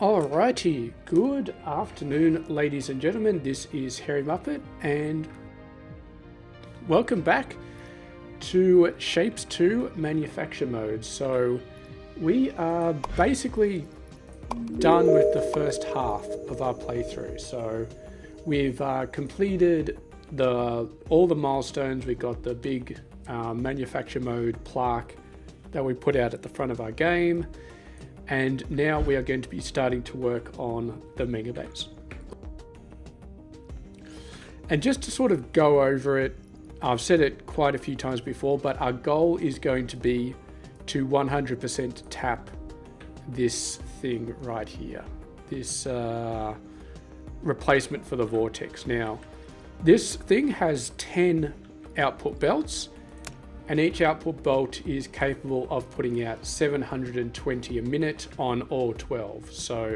Alrighty, good afternoon ladies and gentlemen, this is Hairymuppet and welcome back to Shapez 2 manufacture mode. So we are basically done with the first half of our playthrough. So we've completed all the milestones. We got the big manufacture mode plaque that we put out at the front of our game. And now we are going to be starting to work on the Megabase. And just to sort of go over it, I've said it quite a few times before, but our goal is going to be to 100% tap this thing right here. This replacement for the vortex. Now, this thing has 10 output belts, and each output belt is capable of putting out 720 a minute on all 12. So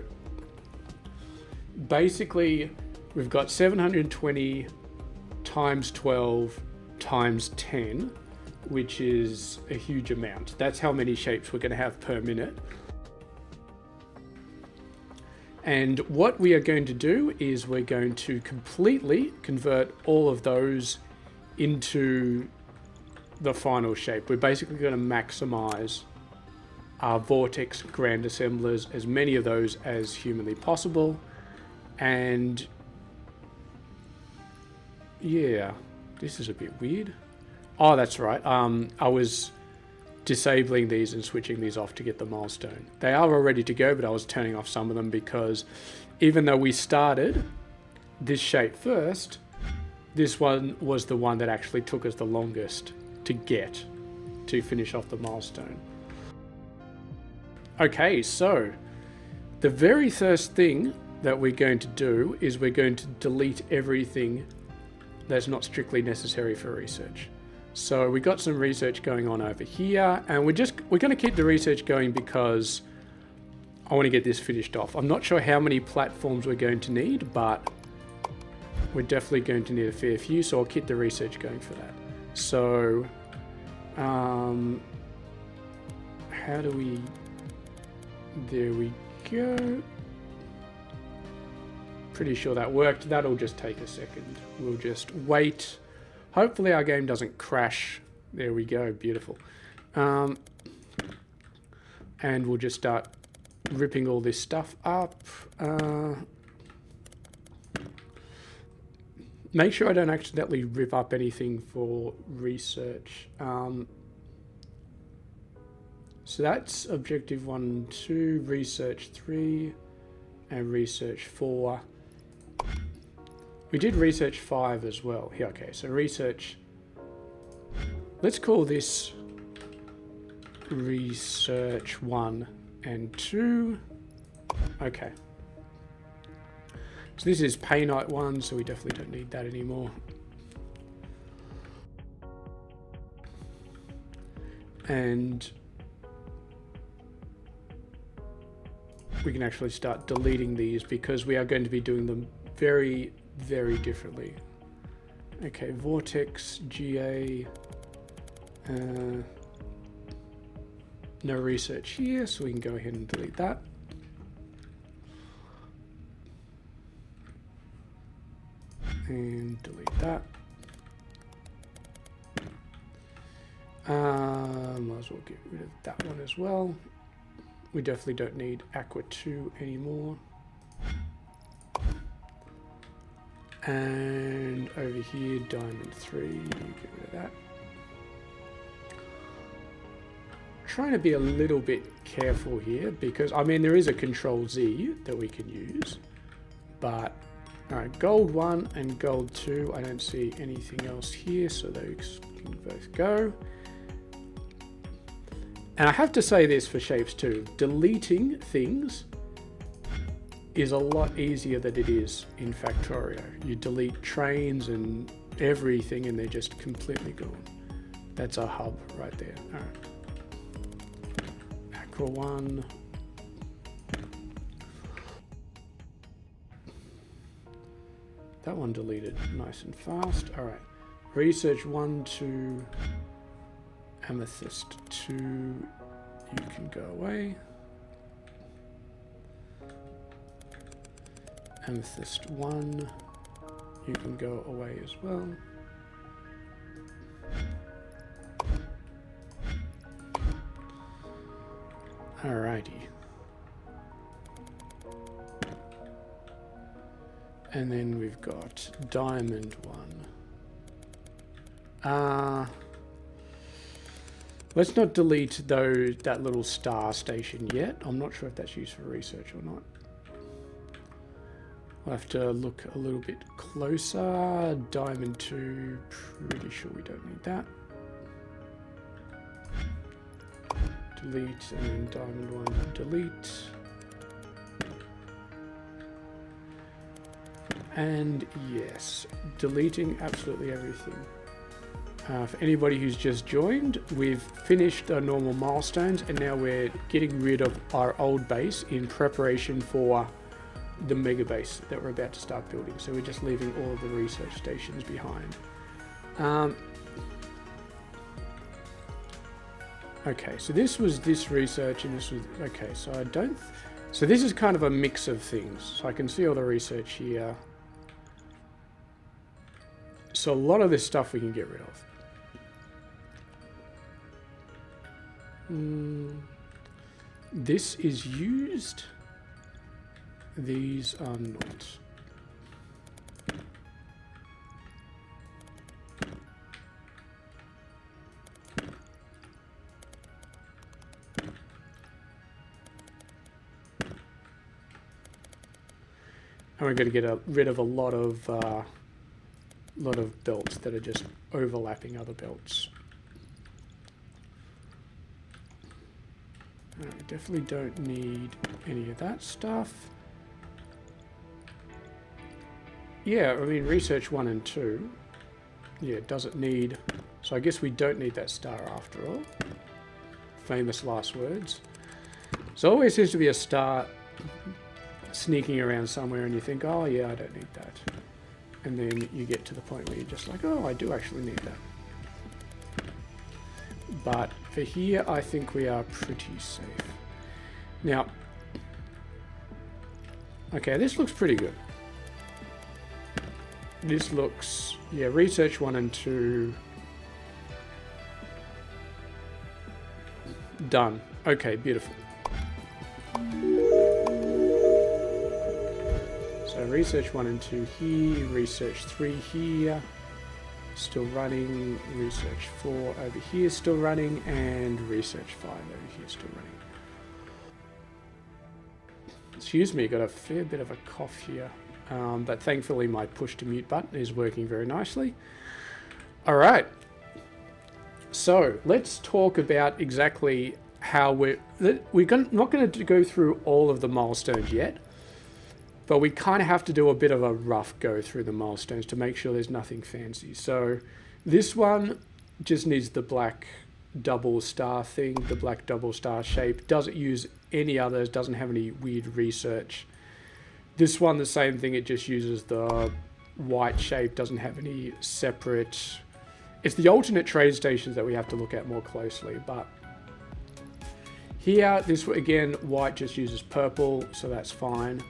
basically we've got 720 times 12 times 10, which is a huge amount. That's how many shapes we're going to have per minute. And what we are going to do is we're going to completely convert all of those into the final shape. We're basically going to maximize our vortex grand assemblers, as many of those as humanly possible. And yeah, this is a bit weird. Oh, that's right. I was disabling these and switching these off to get the milestone. They are all ready to go, but I was turning off some of them because even though we started this shape first, this one was the one that actually took us the longest to get to finish off the milestone. Okay, so the very first thing that we're going to do is we're going to delete everything that's not strictly necessary for research. So we got some research going on over here, and we're going to keep the research going because I want to get this finished off. I'm not sure how many platforms we're going to need, but we're definitely going to need a fair few, so I'll keep the research going for that. So how do we, there we go. Pretty sure that worked. That'll just take a second. We'll just wait. Hopefully our game doesn't crash. There we go, beautiful. And we'll just start ripping all this stuff up. Make sure I don't accidentally rip up anything for research. So that's objective 1, 2, research 3, and research 4. We did research 5 as well. Yeah, okay, so research. Let's call this research 1 and 2. Okay. So this is pay night 1, so we definitely don't need that anymore. And we can actually start deleting these because we are going to be doing them very, very differently. Okay, Vortex, GA, no research here, so we can go ahead and delete that. And delete that. Might as well get rid of that one as well. We definitely don't need Aqua 2 anymore. And over here, Diamond 3, get rid of that. Trying to be a little bit careful here because, I mean, there is a Control Z that we can use, but alright, gold 1 and gold 2, I don't see anything else here, so those can both go. And I have to say this for Shapez 2, deleting things is a lot easier than it is in Factorio. You delete trains and everything and they're just completely gone. That's a hub right there. Alright. Aqua 1. That one deleted nice and fast. Alright. Research 1, 2, Amethyst 2, you can go away. Amethyst 1, you can go away as well. Alrighty. And then we've got Diamond 1. Let's not delete that little star station yet. I'm not sure if that's used for research or not. We'll have to look a little bit closer. Diamond 2, pretty sure we don't need that. Delete, and then Diamond 1, delete. And yes, deleting absolutely everything. For anybody who's just joined, we've finished our normal milestones and now we're getting rid of our old base in preparation for the Megabase that we're about to start building. So we're just leaving all of the research stations behind. Okay, so this was this research and this was, okay, so I don't, so this is kind of a mix of things. So I can see all the research here. So a lot of this stuff we can get rid of. This is used. These are not. And we're going to get rid of a lot of belts that are just overlapping other belts. We definitely don't need any of that stuff. Yeah, I mean, research 1 and 2. Yeah, it doesn't need... So I guess we don't need that star after all. Famous last words. So always seems to be a star sneaking around somewhere and you think, oh yeah, I don't need that. And then you get to the point where you're just like, oh, I do actually need that. But for here, I think we are pretty safe. Now, okay, this looks pretty good. This looks, yeah, research 1 and 2. Done. Okay, beautiful. So research 1 and 2 here, research 3 here, still running, research 4 over here still running, and research 5 over here still running. Excuse me, got a fair bit of a cough here, but thankfully my push to mute button is working very nicely. All right, so let's talk about exactly how we're not going to go through all of the milestones yet. But we kind of have to do a bit of a rough go through the milestones to make sure there's nothing fancy. So this one just needs the black double star thing, the black double star shape. Doesn't use any others, doesn't have any weird research. This one, the same thing, it just uses the white shape, doesn't have any separate... It's the alternate trade stations that we have to look at more closely, but here, this again, white just uses purple, so that's fine.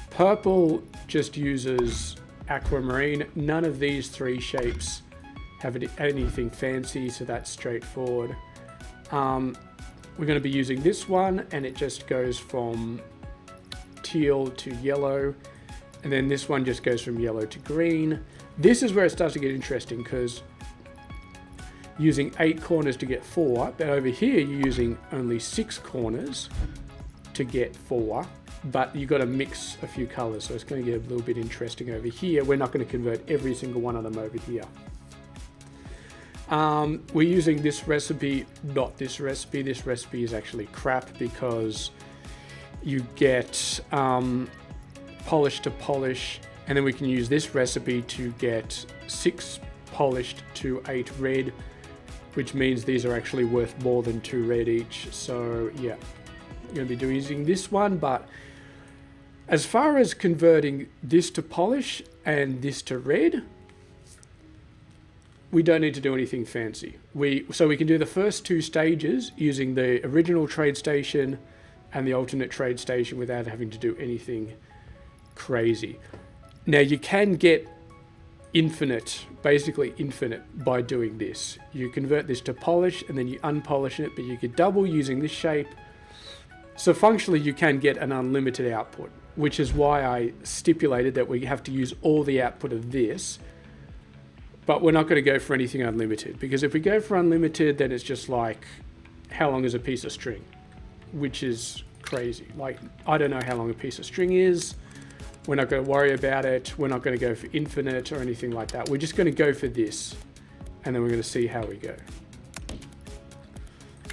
Purple just uses aquamarine. None of these 3 shapes have anything fancy, so that's straightforward. We're going to be using this one, and it just goes from teal to yellow, and then this one just goes from yellow to green. This is where it starts to get interesting, because using 8 corners to get 4, but over here you're using only 6 corners to get 4. But you've got to mix a few colors, so it's going to get a little bit interesting over here. We're not going to convert every single one of them over here. We're using this recipe, not this recipe. This recipe is actually crap because you get polish to polish, and then we can use this recipe to get 6 polished to 8 red, which means these are actually worth more than 2 red each. So yeah, I'm going to be using this one, but as far as converting this to polish and this to red, we don't need to do anything fancy. So we can do the first 2 stages using the original trade station and the alternate trade station without having to do anything crazy. Now you can get infinite, basically infinite, by doing this. You convert this to polish and then you unpolish it, but you could double using this shape. So functionally you can get an unlimited output, which is why I stipulated that we have to use all the output of this, but we're not going to go for anything unlimited, because if we go for unlimited, then it's just like, how long is a piece of string? Which is crazy. Like, I don't know how long a piece of string is. We're not going to worry about it. We're not going to go for infinite or anything like that. We're just going to go for this, and then we're going to see how we go.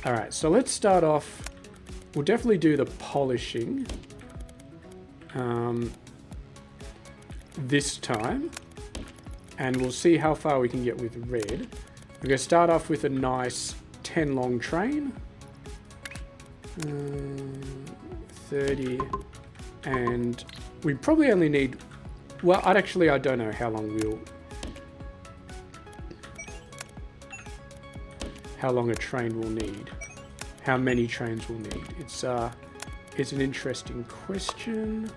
All right, so let's start off. We'll definitely do the polishing this time, and we'll see how far we can get with red. We're going to start off with a nice 10 long train. 30, and we probably only need, well, I don't know how long a train will need, how many trains we'll need. It's an interesting question.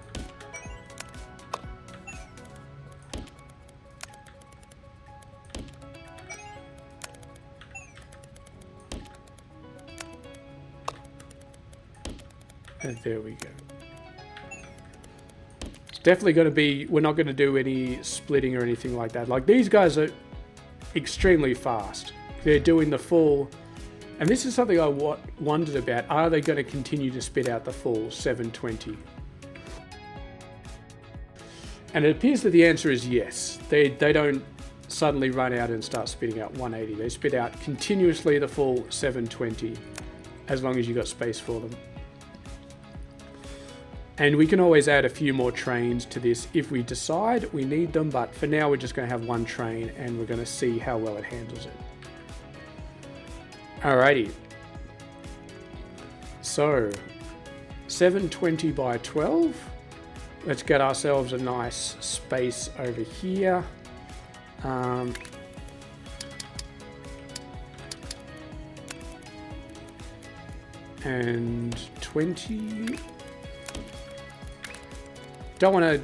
And there we go. It's definitely going to be, we're not going to do any splitting or anything like that. Like, these guys are extremely fast. They're doing the full, and this is something I wondered about. Are they going to continue to spit out the full 720? And it appears that the answer is yes. They don't suddenly run out and start spitting out 180. They spit out continuously the full 720 as long as you've got space for them. And we can always add a few more trains to this if we decide we need them, but for now we're just going to have one train and we're going to see how well it handles it. Alrighty. So, 720 by 12. Let's get ourselves a nice space over here. And 20. Don't want to,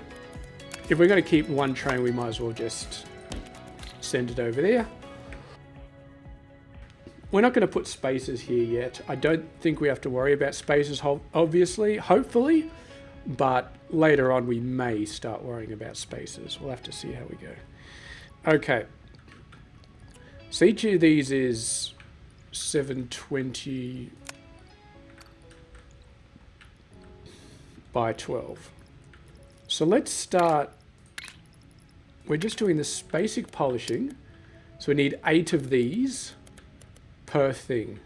if we're going to keep one train, we might as well just send it over there. We're not going to put spaces here yet. I don't think we have to worry about spaces, obviously, hopefully, but later on we may start worrying about spaces. We'll have to see how we go. Okay. So each of these is 720 by 12. So let's start, we're just doing this basic polishing. So we need 8 of these per thing.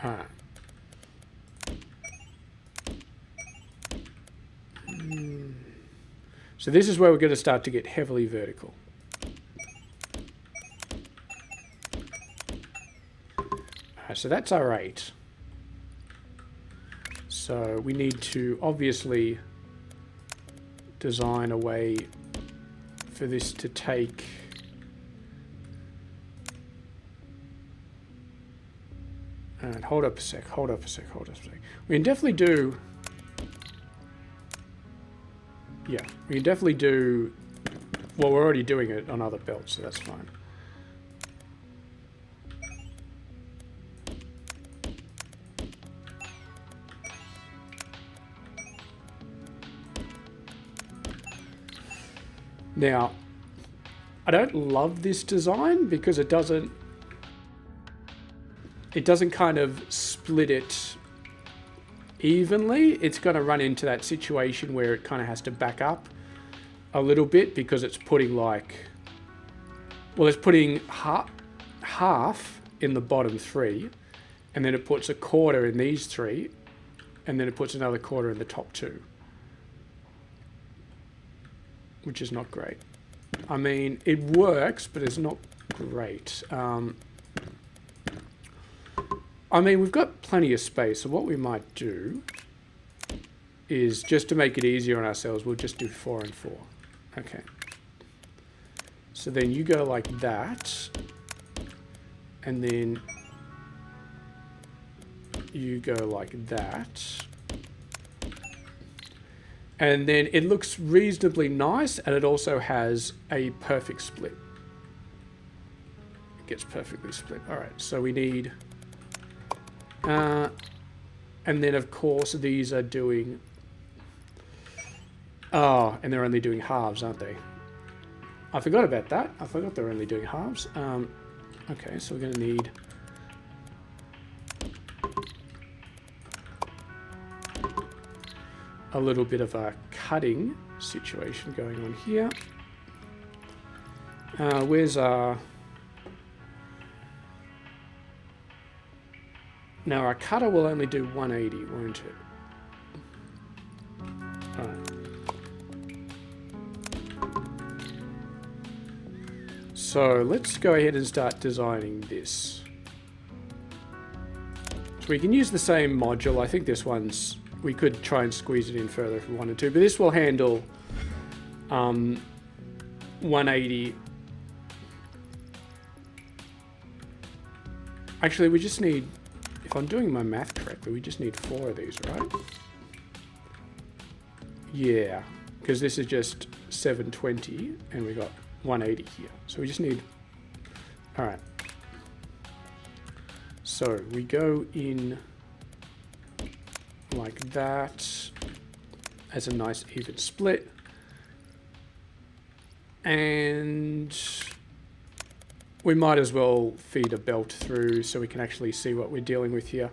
All right. So this is where we're going to start to get heavily vertical. So that's our 8. So we need to obviously design a way for this to take and hold up a sec. We can definitely do, yeah, we can definitely do, well, we're already doing it on other belts, so that's fine. Now, I don't love this design because it doesn't kind of split it evenly. It's going to run into that situation where it kind of has to back up a little bit because it's putting like, well, it's putting half in the bottom 3, and then it puts a quarter in these 3, and then it puts another quarter in the top 2. Which is not great. I mean, it works, but it's not great. I mean, we've got plenty of space, so what we might do is, just to make it easier on ourselves, we'll just do 4 and 4. Okay. So then you go like that, and then you go like that. And then it looks reasonably nice, and it also has a perfect split. It gets perfectly split. All right, so we need... and then, of course, these are doing... Oh, and they're only doing halves, aren't they? I forgot about that. I forgot they're only doing halves. Okay, so we're going to need... a little bit of a cutting situation going on here. Where's our... Now our cutter will only do 180, won't it? Alright. So let's go ahead and start designing this. So we can use the same module. I think this one's... We could try and squeeze it in further if we wanted to, but this will handle 180. Actually, we just need, if I'm doing my math correctly, we just need 4 of these, right? Yeah, because this is just 720 and we got 180 here. So we just need, all right. So we go in like that as a nice even split, and we might as well feed a belt through so we can actually see what we're dealing with here.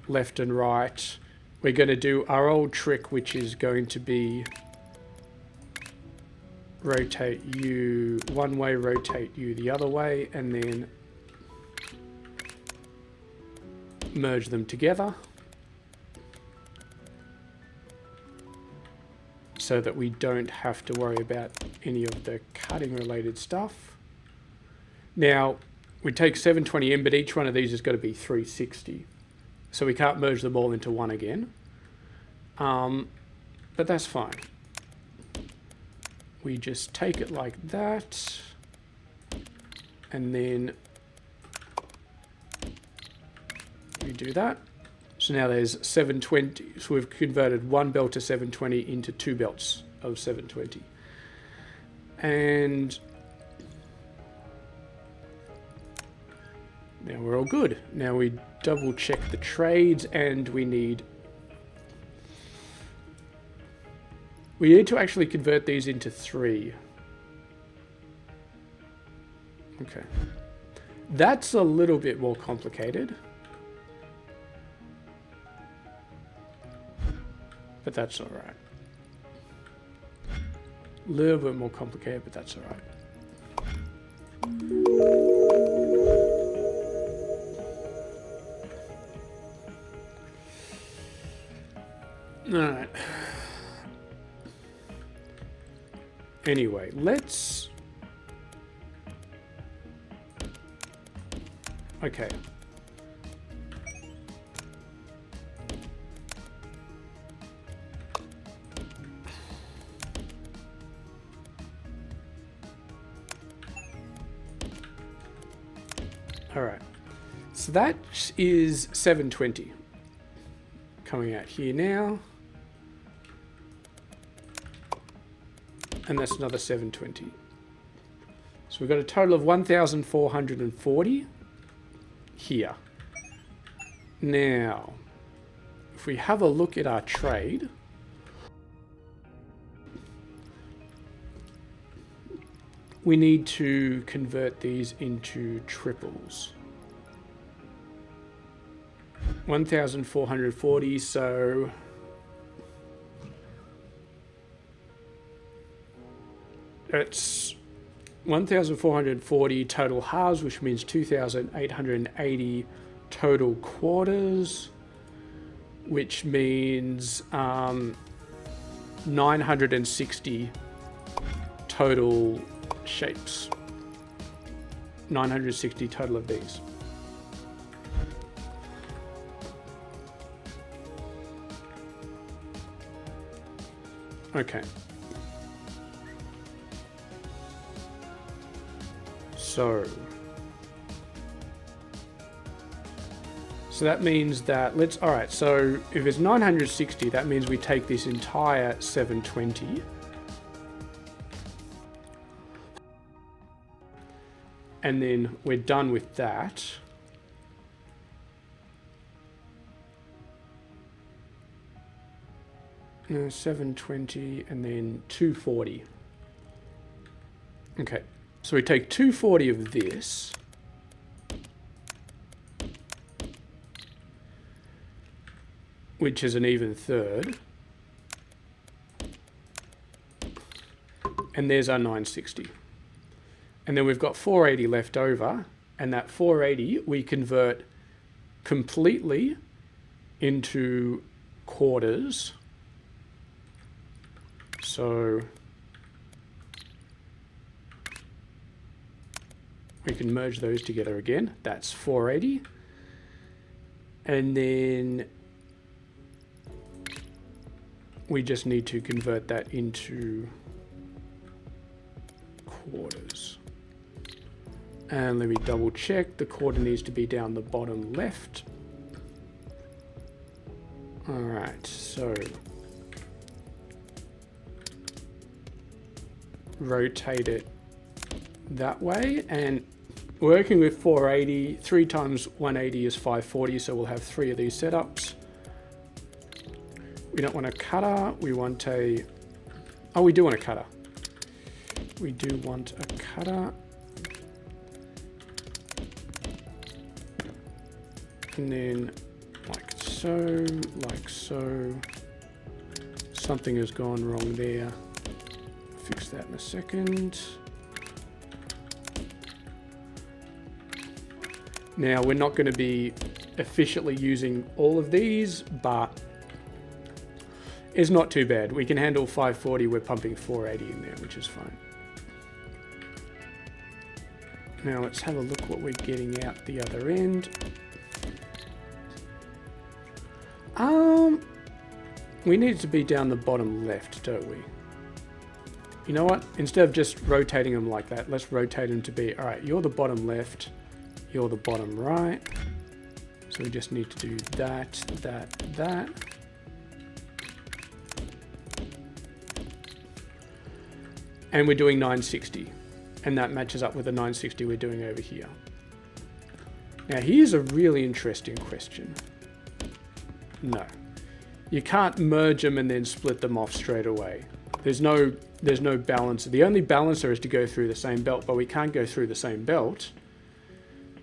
Left and right, we're going to do our old trick, which is going to be rotate you one way, rotate you the other way, and then merge them together so that we don't have to worry about any of the cutting related stuff. Now we take 720 in, but each one of these has got to be 360, so we can't merge them all into one again, but that's fine. We just take it like that, and then we do that. So now there's 720. So we've converted one belt of 720 into 2 belts of 720. And now we're all good. Now we double check the trades, and we need to actually convert these into 3. Okay. That's a little bit more complicated, but that's all right. A little bit more complicated, but that's all right. All right. Anyway, let's... Okay. All right. So that is 720 coming out here now. And that's another 720. So we've got a total of 1,440 here. Now, if we have a look at our trade, we need to convert these into triples. 1,440, so it's 1,440 total halves, which means 2,880 total quarters, which means 960 total shapes. 960 total of these. Okay. So that means that all right, so if it's 960, that means we take this entire 720 and then we're done with that. No, 720 and then 240. Okay, so we take 240 of this. Which is an even third. And there's our 960. And then we've got 480 left over, and that 480 we convert completely into quarters. So we can merge those together again. That's 480. And then we just need to convert that into quarters. And let me double check. The quarter needs to be down the bottom left. All right, so rotate it that way. And working with 480, 3 times 180 is 540, so we'll have 3 of these setups. We don't want a cutter, we want a... Oh, we do want a cutter. We do want a cutter. And then like so, like so. Something has gone wrong there. Fix that in a second. Now, we're not going to be efficiently using all of these, but it's not too bad. We can handle 540. We're pumping 480 in there, which is fine. Now let's have a look what we're getting out the other end. We need it to be down the bottom left, don't we? You know what? Instead of just rotating them like that, let's rotate them to be, all right, you're the bottom left, you're the bottom right. So we just need to do that, that, that. And we're doing 960. And that matches up with the 960 we're doing over here. Now here's a really interesting question. No. You can't merge them and then split them off straight away. There's no balancer. The only balancer is to go through the same belt, but we can't go through the same belt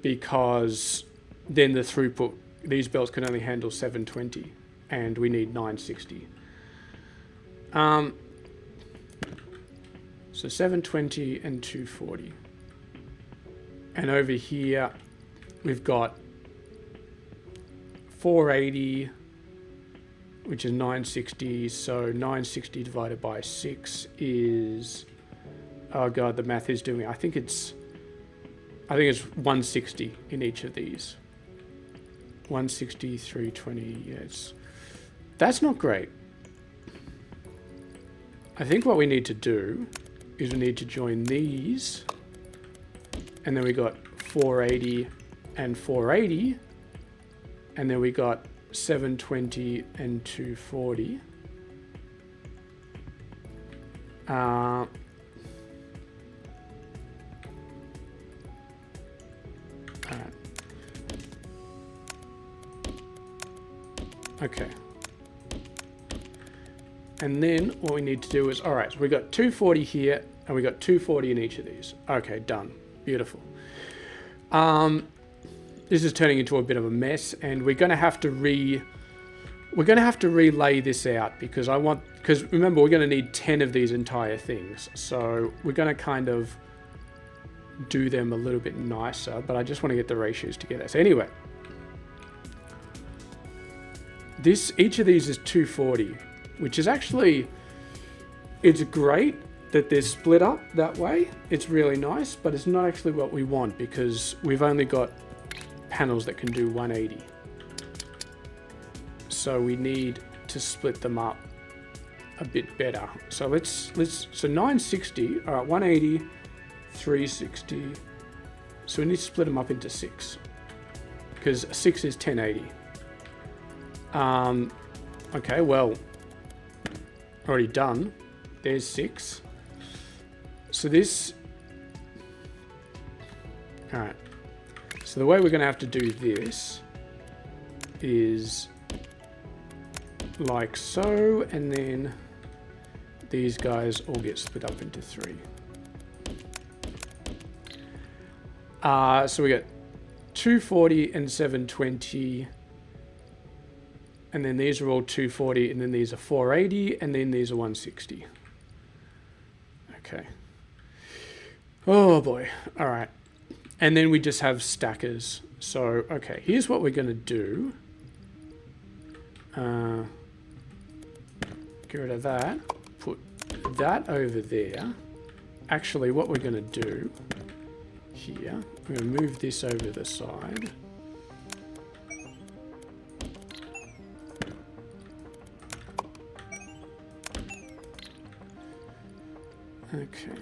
because then the throughput, these belts can only handle 720 and we need 960. So 720 and 240. And over here, we've got 480, which is 960. So 960 divided by 6 is, oh God, the math is doing, I think it's 160 in each of these. 160, 320, yes. That's not great. I think what we need to do is we need to join these, and then we got 480 and 480, and then we got 720 and 240. Okay. And then what we need to do is, all right, so we got 240 here and we got 240 in each of these. Okay, done. Beautiful. This is turning into a bit of a mess, and we're going to have to relay this out because remember, we're going to need 10 of these entire things. So we're going to kind of do them a little bit nicer, but I just want to get the ratios together. So anyway, each of these is 240. Which is actually, it's great that they're split up that way. It's really nice, but it's not actually what we want because we've only got panels that can do 180. So we need to split them up a bit better. So so 960, all right, 180, 360. So we need to split them up into 6. because 6 is 1080. Okay, well, already done. There's 6. So this... Alright. So the way we're going to have to do this is like so, and then these guys all get split up into 3. So we got 240 and 720, and then these are all 240, and then these are 480, and then these are 160. Okay. Oh boy. All right. And then we just have stackers. So, okay, here's what we're going to do. Get rid of that. Put that over there. Actually, what we're going to do here, we're going to move this over the side. Okay.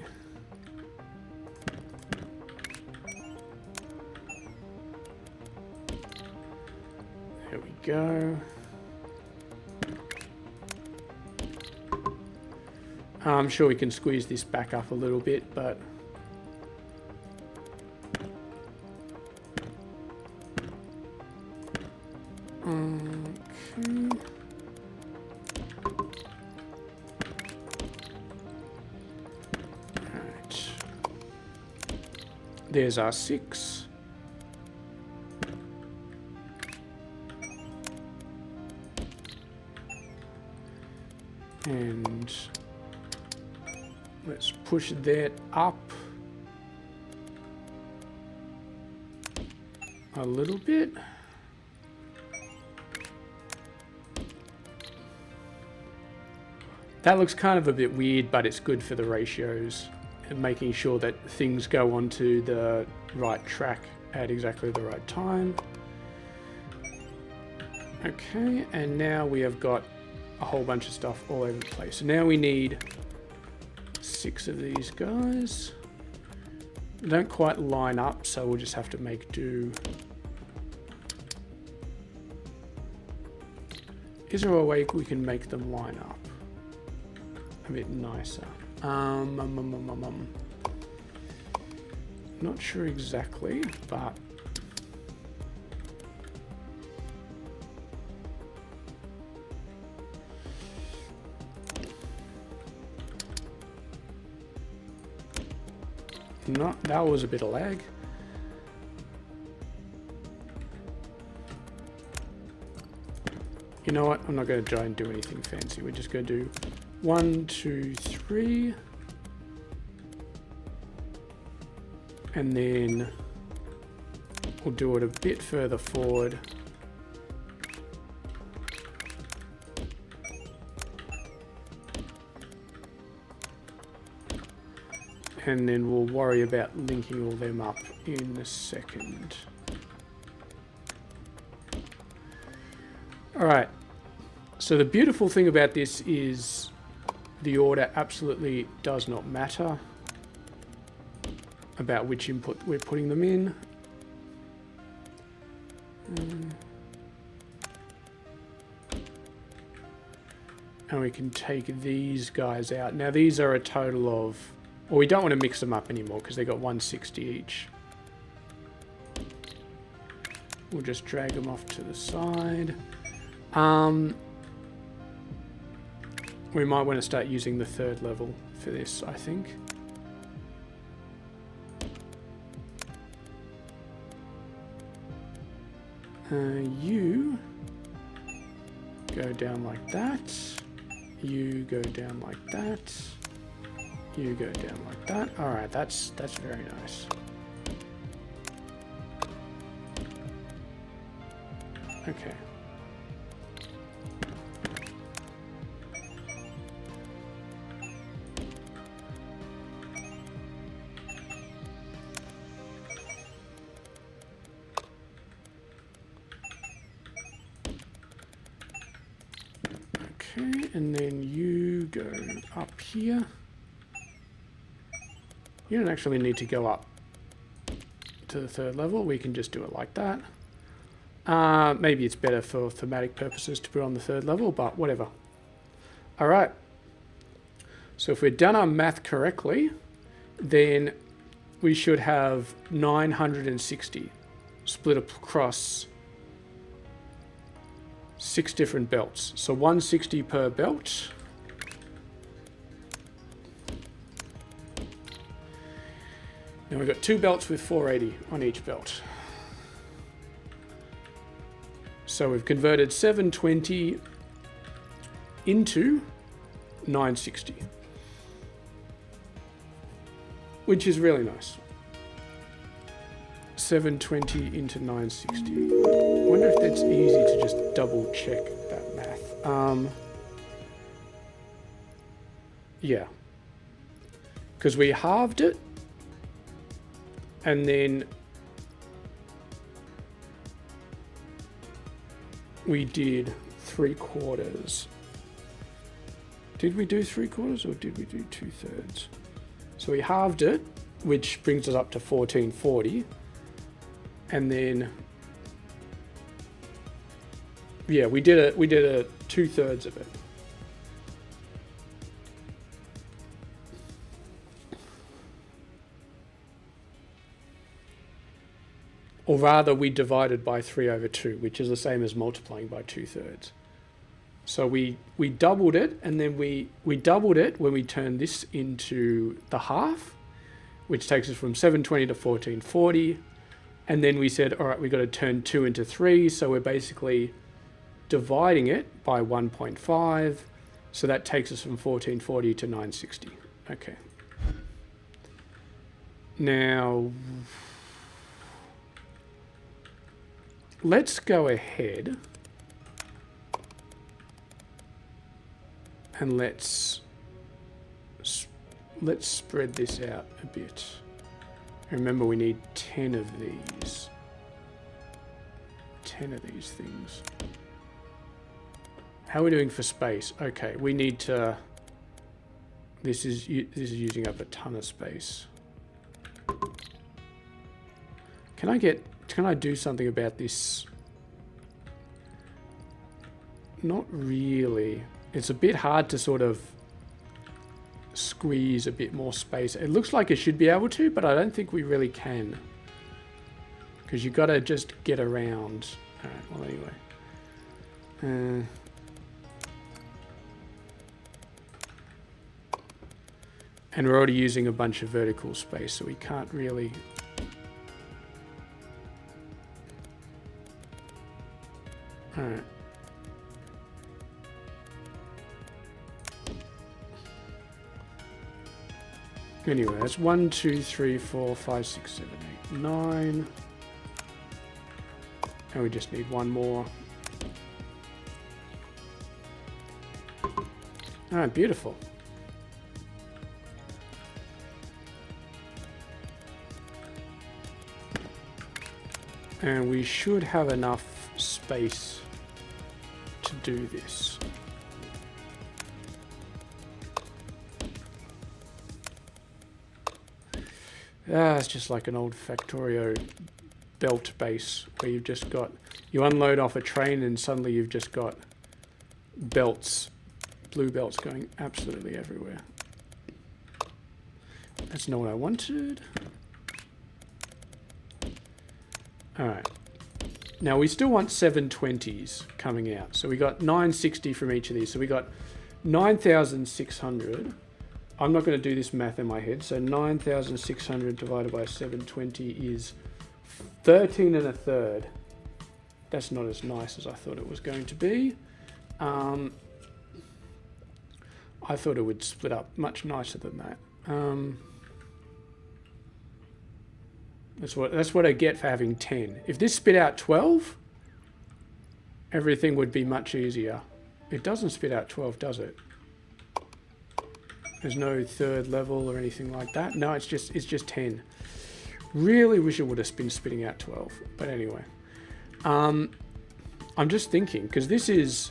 There we go. I'm sure we can squeeze this back up a little bit, but okay. Right. There's our 6. And let's push that up a little bit. That looks kind of a bit weird, but it's good for the ratios and making sure that things go onto the right track at exactly the right time. Okay, and now we have got a whole bunch of stuff all over the place. So now we need 6 of these guys. They don't quite line up, so we'll just have to make do. Is there a way we can make them line up a bit nicer? Not sure exactly, but no, that was a bit of lag. You know what? I'm not going to try and do anything fancy. We're just going to do 1, 2, 3. And then we'll do it a bit further forward. And then we'll worry about linking all them up in a second. All right. So the beautiful thing about this is the order absolutely does not matter about which input we're putting them in. And we can take these guys out. Now these are a total of, well, we don't want to mix them up anymore because they got 160 each. We'll just drag them off to the side. We might want to start using the 3rd level for this, I think. You go down like that. You go down like that. You go down like that. All right, that's very nice. Okay. Okay, and then you go up here. You don't actually need to go up to the 3rd level. We can just do it like that. Maybe it's better for thematic purposes to put on the third level, but whatever. All right. So if we've done our math correctly, then we should have 960 split across 6 different belts. So 160 per belt. Now we've got 2 belts with 480 on each belt. So we've converted 720 into 960, which is really nice. 720 into 960. I wonder if that's easy to just double check that math. Yeah, because we halved it, and then we did 3/4. Did we do 3/4 or did we do 2/3? So we halved it, which brings us up to 1440. And then, yeah, we did a 2/3 of it. Or rather, we divided by 3/2, which is the same as multiplying by 2/3. So we doubled it, and then we doubled it when we turned this into the half, which takes us from 720 to 1440. And then we said, all right, we've got to turn 2 into 3. So we're basically dividing it by 1.5. So that takes us from 1440 to 960. Okay. Now, let's go ahead and let's spread this out a bit. Remember, we need 10 of these. 10 of these things. How are we doing for space? Okay, we need to... This is using up a ton of space. Can I do something about this? Not really. It's a bit hard to sort of squeeze a bit more space. It looks like it should be able to, but I don't think we really can. Because you've got to just get around. Alright, well anyway. And we're already using a bunch of vertical space, so we can't really... Alright. Anyway, that's 1, 2, 3, 4, 5, 6, 7, 8, 9. And we just need one more. Alright, beautiful. And we should have enough space to do this. It's just like an old Factorio belt base where you've just got, you unload off a train and suddenly you've just got belts, blue belts going absolutely everywhere. That's not what I wanted. Alright. Now we still want 720s coming out. So we got 960 from each of these. So we got 9,600. I'm not going to do this math in my head. So 9,600 divided by 720 is 13 1/3. That's not as nice as I thought it was going to be. I thought it would split up much nicer than that. That's what I get for having 10. If this spit out 12, everything would be much easier. It doesn't spit out 12, does it? There's no third level or anything like that. No, it's just 10. Really wish it would have been spitting out 12. But anyway, I'm just thinking, because this is...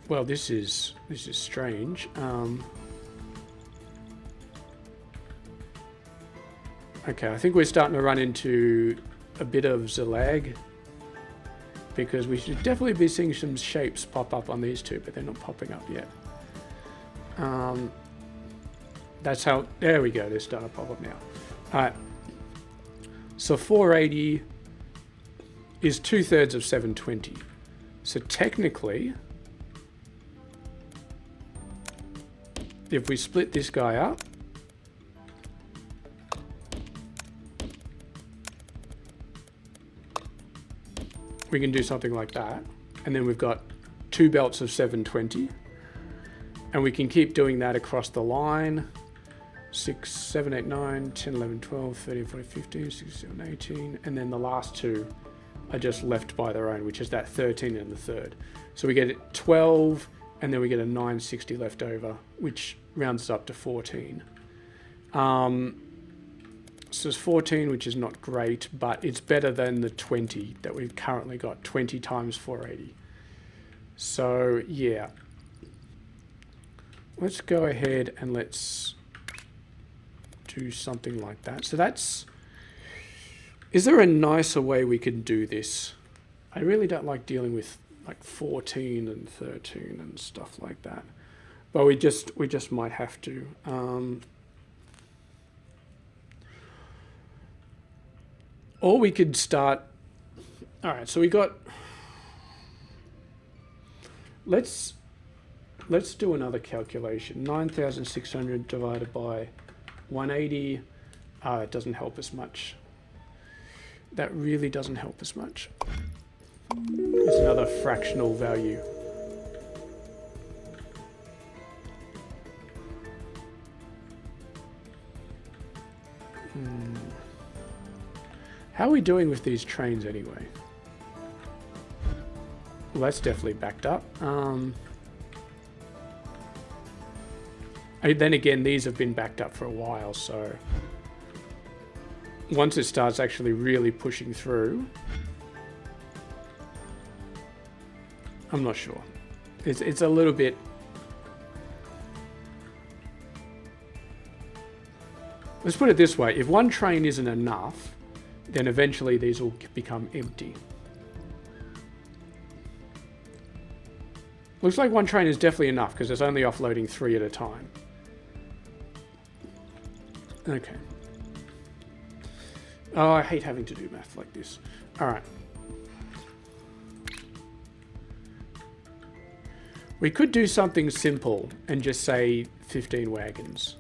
Well, this is strange. Okay, I think we're starting to run into a bit of Zalag, because we should definitely be seeing some shapes pop up on these two, but they're not popping up yet. That's how, there we go, they're starting to pop up now. Alright, so 480 is 2/3 of 720. So technically, if we split this guy up, we can do something like that. And then we've got 2 belts of 720. And we can keep doing that across the line. 6, 7, 8, 9, 10, 11, 12, 13, 14, 15, 16, 17, 18. And then the last two are just left by their own, which is that 13 and the third. So we get 12, and then we get a 960 left over, which rounds up to 14. So it's 14, which is not great, but it's better than the 20 that we've currently got, 20 times 480. So yeah, let's go ahead and let's do something like that. So that's, is there a nicer way we can do this? I really don't like dealing with like 14 and 13 and stuff like that, but we just might have to. Or we could start. All right, so we got. Let's do another calculation. 9,600 divided by 180. It doesn't help us much. That really doesn't help us much. It's another fractional value. How are we doing with these trains anyway? Well, that's definitely backed up. Then again, these have been backed up for a while, so once it starts actually really pushing through, I'm not sure. It's a little bit. Let's put it this way: if one train isn't enough, then eventually these will become empty. Looks like one train is definitely enough because it's only offloading 3 at a time. Okay. Oh, I hate having to do math like this. All right. We could do something simple and just say 15 wagons.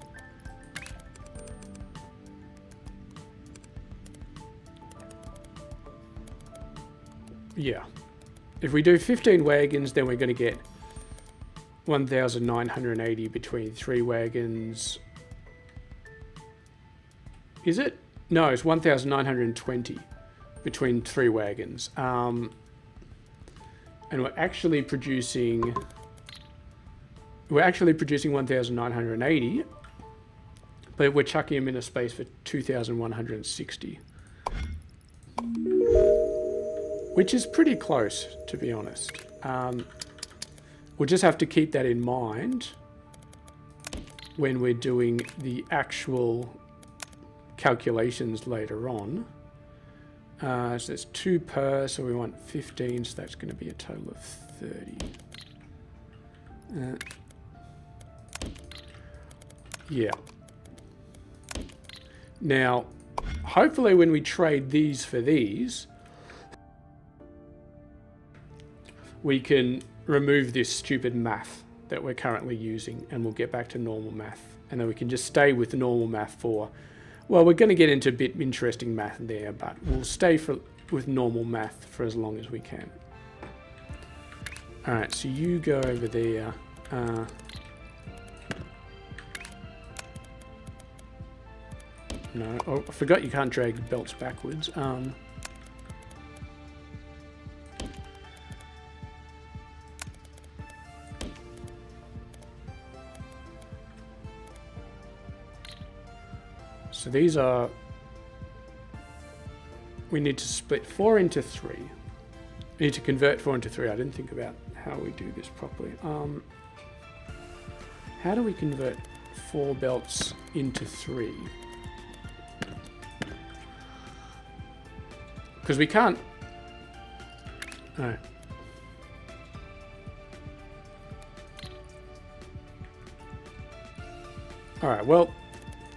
Yeah. If we do 15 wagons, then we're going to get 1,980 between 3 wagons. Is it? No, it's 1,920 between 3 wagons. And we're actually producing 1,980, but we're chucking them in a space for 2,160. Which is pretty close, to be honest. We'll just have to keep that in mind when we're doing the actual calculations later on. So it's 2 per, so we want 15, so that's going to be a total of 30. Yeah. Now, hopefully when we trade these for these, we can remove this stupid math that we're currently using, and we'll get back to normal math. And then we can just stay with normal math for, well, we're going to get into a bit interesting math there, but we'll stay with normal math for as long as we can. All right, so you go over there. No, oh, I forgot you can't drag belts backwards. So these are, we need to split 4 into 3. We need to convert 4 into 3. I didn't think about how we do this properly. How do we convert 4 belts into 3? Because we can't... Alright. Alright, well,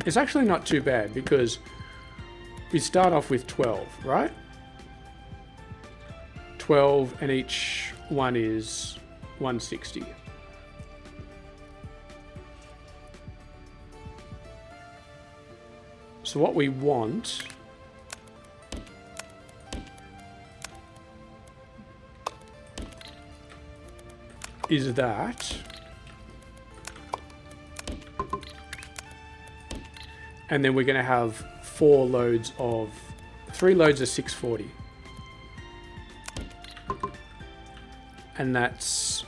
it's actually not too bad because we start off with 12, right? 12, and each one is 160. So what we want is that, and then we're going to have 3 loads of 640. And that's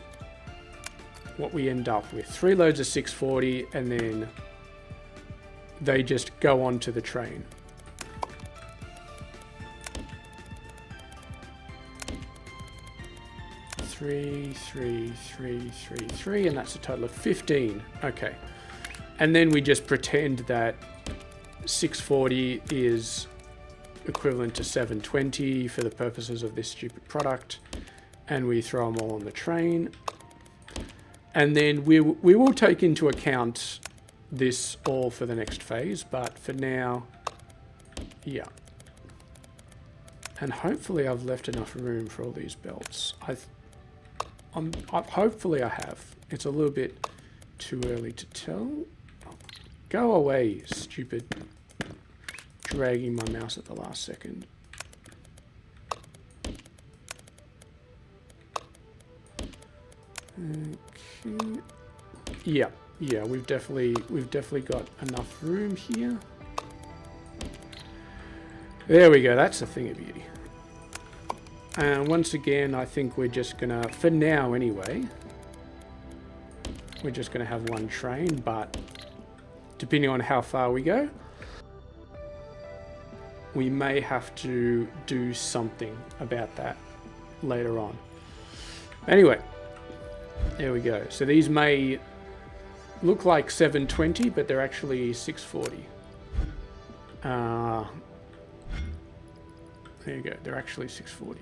what we end up with. 3 loads of 640, and then they just go onto the train. Three, and that's a total of 15. Okay. And then we just pretend that 640 is equivalent to 720 for the purposes of this stupid product. And we throw them all on the train. And then we will take into account this all for the next phase, but for now, yeah. And hopefully I've left enough room for all these belts. Hopefully I have. It's a little bit too early to tell. Go away, stupid. Dragging my mouse at the last second. Okay. Yeah, we've definitely got enough room here. There we go, that's a thing of beauty. And once again, I think we're just gonna, for now anyway, we're just gonna have one train, but depending on how far we go, we may have to do something about that later on. Anyway, there we go. So these may look like 720, but they're actually 640. There you go. They're actually 640.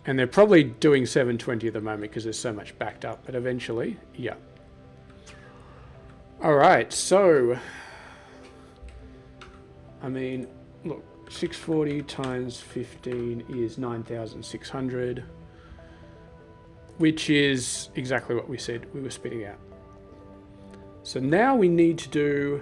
And they're probably doing 720 at the moment because there's so much backed up, but eventually, yeah. All right, so, I mean, look, 640 times 15 is 9,600. Which is exactly what we said we were spitting out. So now we need to do...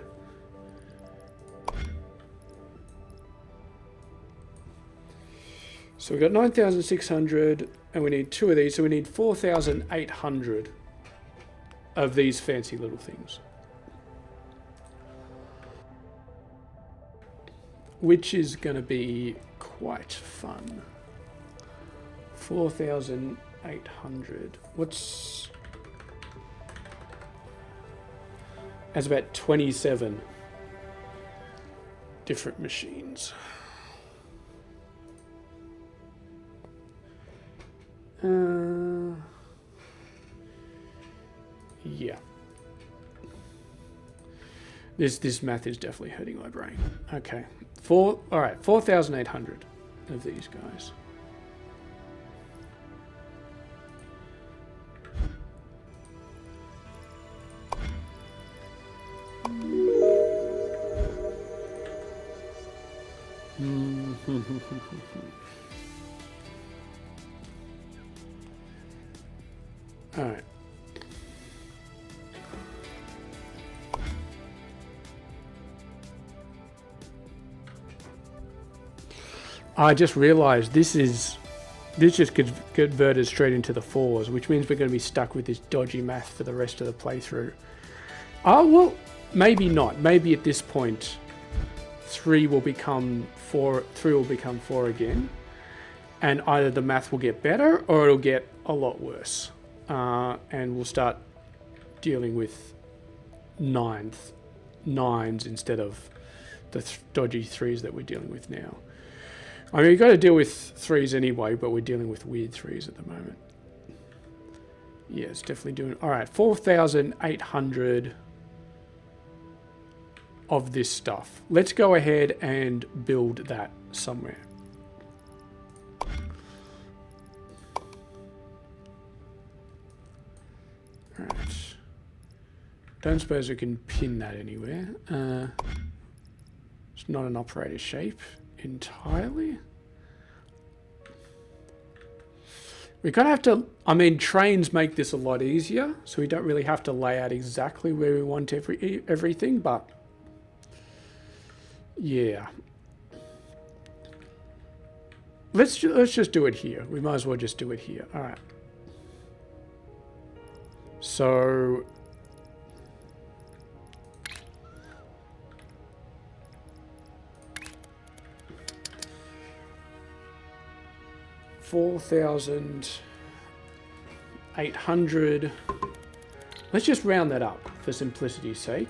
So we've got 9,600 and we need 2 of these. So we need 4,800 of these fancy little things. Which is going to be quite fun. 4,800. What's... That's about 27 different machines. Yeah. This math is definitely hurting my brain. Okay. All right, 4,800 of these guys. All right. I just realized this just gets converted straight into the 4s, which means we're going to be stuck with this dodgy math for the rest of the playthrough. Oh, well, maybe not. Maybe at this point 3 will become 4 again, and either the math will get better or it'll get a lot worse, and we'll start dealing with nines instead of the dodgy 3s that we're dealing with now. I mean, we've got to deal with 3s anyway, but we're dealing with weird 3s at the moment. Yeah, it's definitely doing... All right, 4,800 of this stuff. Let's go ahead and build that somewhere. Alright. Don't suppose we can pin that anywhere. It's not an operator shape entirely. We kind of have to, I mean, trains make this a lot easier, so we don't really have to lay out exactly where we want everything, but yeah. Let's just do it here. We might as well just do it here. All right. So 4,800. Let's just round that up for simplicity's sake.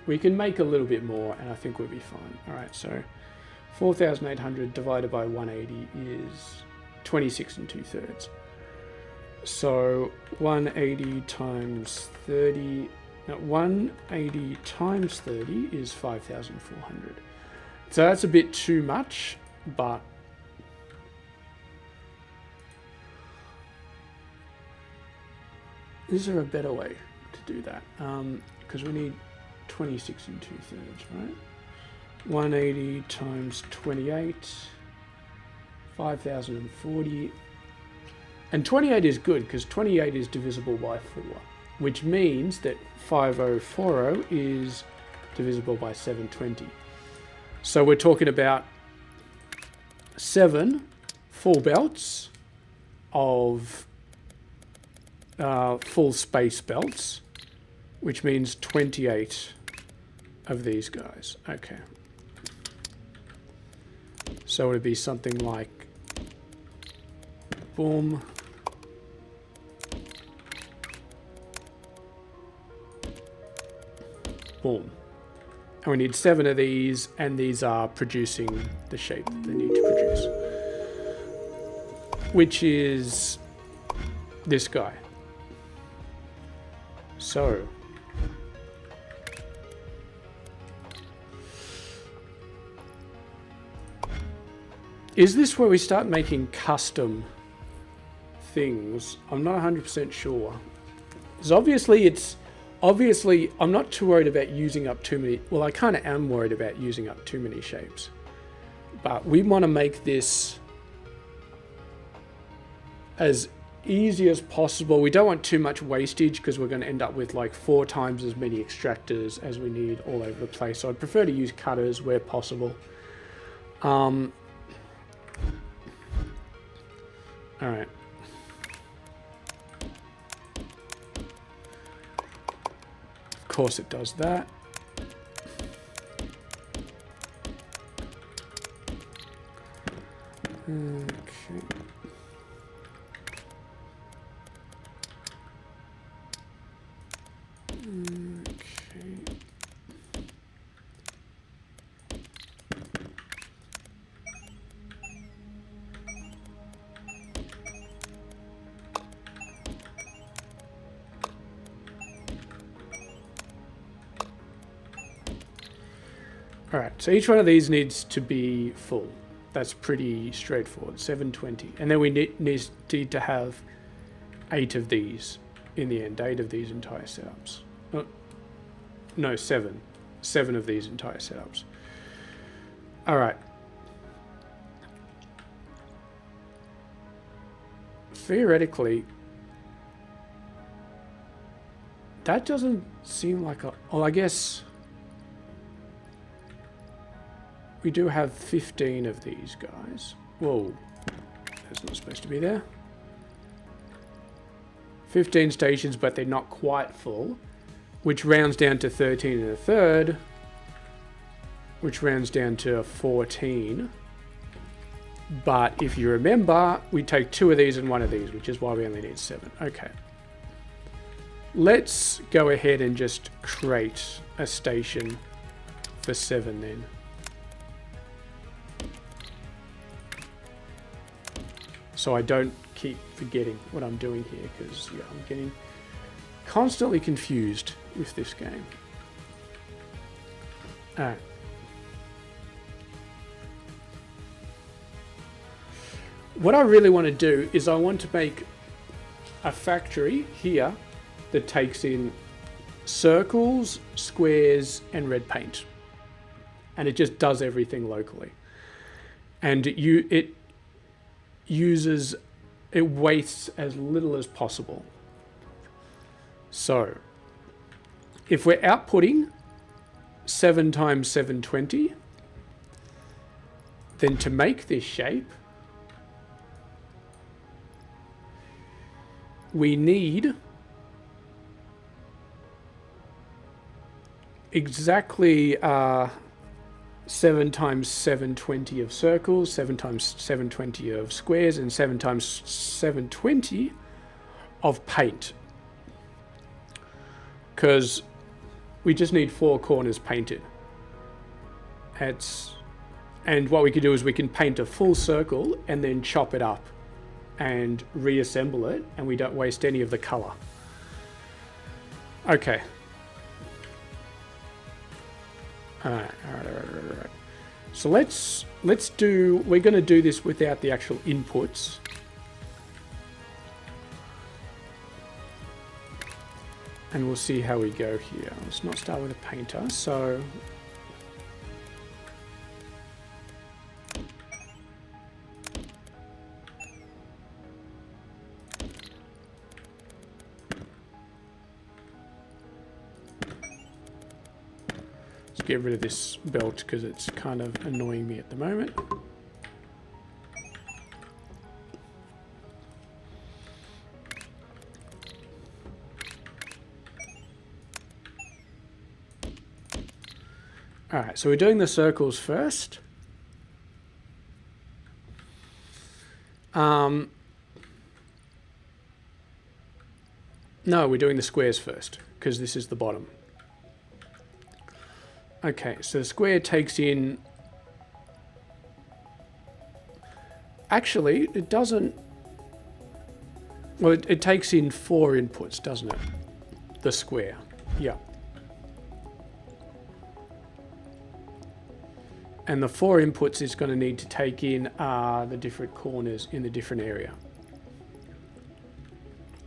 We can make a little bit more and I think we'll be fine. All right, so 4,800 divided by 180 is 26 2/3. So 180 times 30, no, 180 times 30 is 5,400. So that's a bit too much, but is there a better way to do that? Because we need 26 2/3, right? 180 times 28, 5,040. And 28 is good because 28 is divisible by 4, which means that 5040 is divisible by 720. So we're talking about 7 full belts of full space belts, which means 28 of these guys. Okay. So it would be something like boom, boom. And we need 7 of these, and these are producing the shape that they need to produce, which is this guy. So is this where we start making custom things? I'm not 100% sure. Because obviously I'm not too worried about using up too many. Well, I kind of am worried about using up too many shapes. But we want to make this as easy as possible. We don't want too much wastage because we're going to end up with like 4 times as many extractors as we need all over the place. So I'd prefer to use cutters where possible. All right. Of course it does that. Okay. All right, so each one of these needs to be full. That's pretty straightforward, 720. And then we need to have 8 of these in the end, 8 of these entire setups. No, 7. 7 of these entire setups. All right. Theoretically, that doesn't seem like a... Well, I guess we do have 15 of these guys. Whoa, that's not supposed to be there. 15 stations, but they're not quite full, which rounds down to 13 1/3, which rounds down to 14. But if you remember, we take 2 of these and 1 of these, which is why we only need 7. Okay. Let's go ahead and just create a station for 7 then. So I don't keep forgetting what I'm doing here, because yeah, I'm getting constantly confused with this game. Alright. What I really want to do is I want to make a factory here that takes in circles, squares, and red paint. And it just does everything locally. And it wastes as little as possible. So, if we're outputting 7 times 720, then to make this shape, we need exactly 7 times 720 of circles, 7 times 720 of squares, and 7 times 720 of paint. Because we just need 4 corners painted. And what we could do is we can paint a full circle and then chop it up and reassemble it, and we don't waste any of the color. Okay. All right. So we're going to do this without the actual inputs. And we'll see how we go here. Let's not start with a painter. So let's get rid of this belt because it's kind of annoying me at the moment. All right, so we're doing the circles first. No, we're doing the squares first because this is the bottom. Okay, so the square takes in... Actually, it doesn't... Well, it takes in 4 inputs, doesn't it? The square, yeah. And the 4 inputs is going to need to take in the different corners in the different area.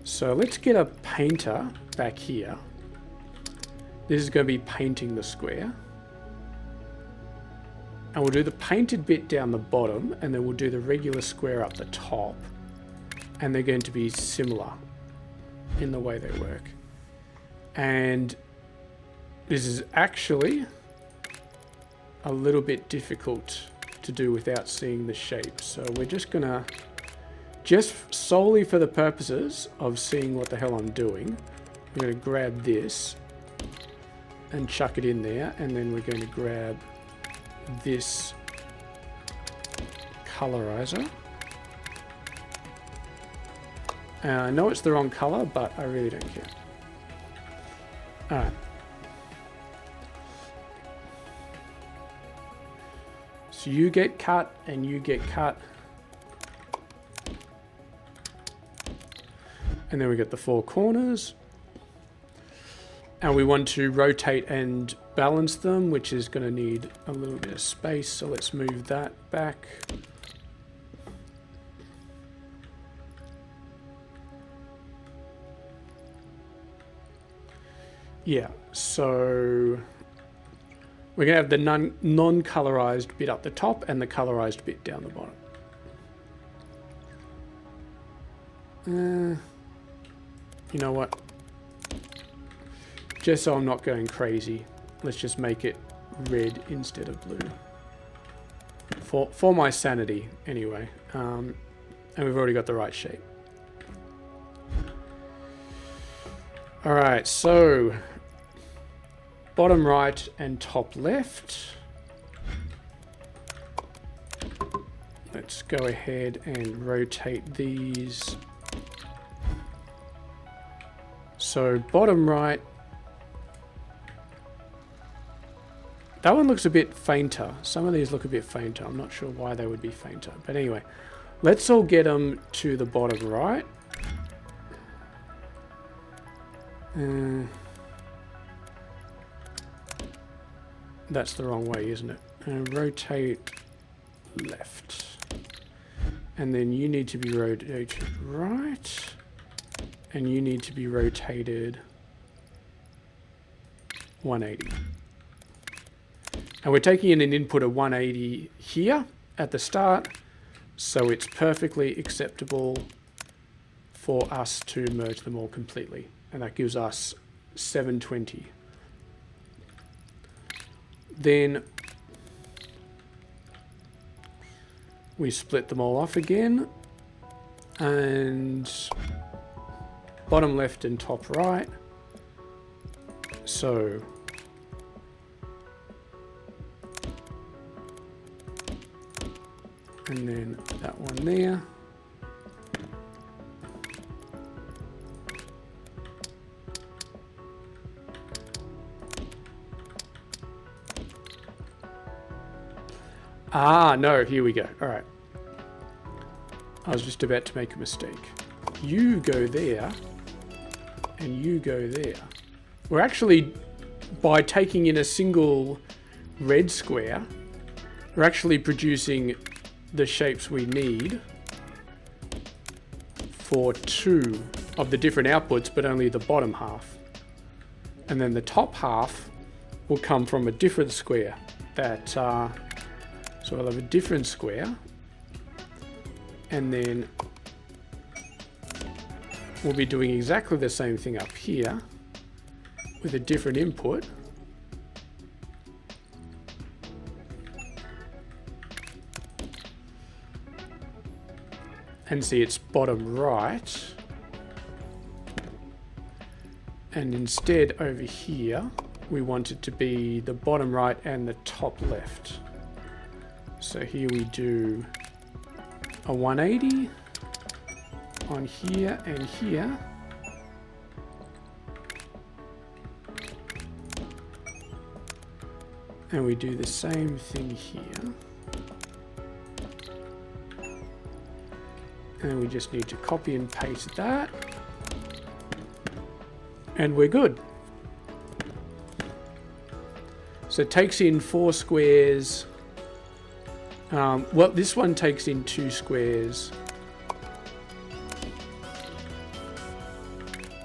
So let's get a painter back here. This is going to be painting the square. And we'll do the painted bit down the bottom, and then we'll do the regular square up the top. And they're going to be similar in the way they work. And this is actually a little bit difficult to do without seeing the shape. So we're just gonna, just solely for the purposes of seeing what the hell I'm doing, I'm gonna grab this and chuck it in there, and then we're going to grab this colorizer. I know it's the wrong color, but I really don't care. Alright. So you get cut and you get cut. And then we get the 4 corners. And we want to rotate and balance them, which is going to need a little bit of space. So let's move that back. Yeah, so we're going to have the non-colorized bit up the top and the colorized bit down the bottom. You know what? Just so I'm not going crazy, let's just make it red instead of blue. For my sanity, anyway. And we've already got the right shape. Alright, so bottom right and top left. Let's go ahead and rotate these. So bottom right, that one looks a bit fainter. Some of these look a bit fainter. I'm not sure why they would be fainter. But anyway, let's all get them to the bottom right. That's the wrong way, isn't it? And rotate left. And then you need to be rotated right. And you need to be rotated 180. And we're taking in an input of 180 here at the start, so it's perfectly acceptable for us to merge them all completely. And that gives us 720. Then we split them all off again, and bottom left and top right. So and then that one there. Ah, no, here we go. All right. I was just about to make a mistake. You go there, and you go there. We're actually, by taking in a single red square, we're actually producing the shapes we need for 2 of the different outputs, but only the bottom half. And then the top half will come from a different square. So I'll have a different square, and then we'll be doing exactly the same thing up here with a different input. And see, it's bottom right. And instead over here, we want it to be the bottom right and the top left. So here we do a 180 on here and here. And we do the same thing here. And we just need to copy and paste that. And we're good. So it takes in 4 squares. Well, this one takes in 2 squares.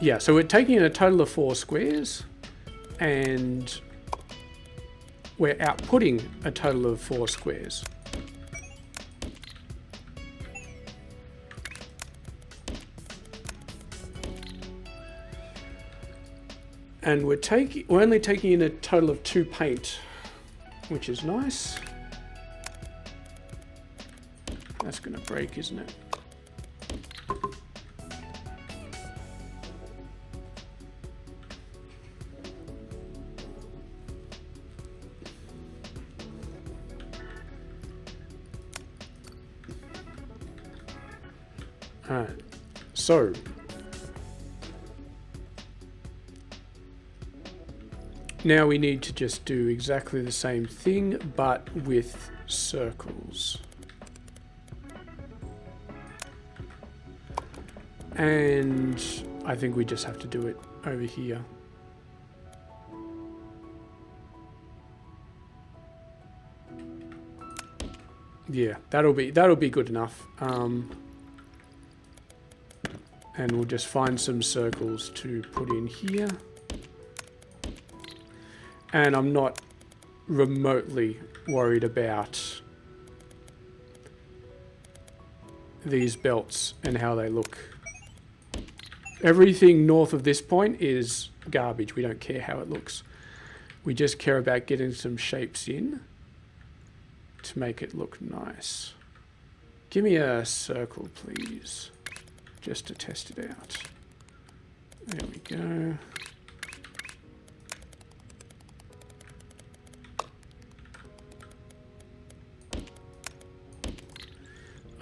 Yeah, so we're taking in a total of 4 squares, and we're outputting a total of 4 squares. And we're only taking in a total of 2 paint, which is nice. That's going to break, isn't it? All right. So now we need to just do exactly the same thing, but with circles. And I think we just have to do it over here. Yeah, that'll be good enough. And we'll just find some circles to put in here. And I'm not remotely worried about these belts and how they look. Everything north of this point is garbage. We don't care how it looks. We just care about getting some shapes in to make it look nice. Give me a circle, please, just to test it out. There we go.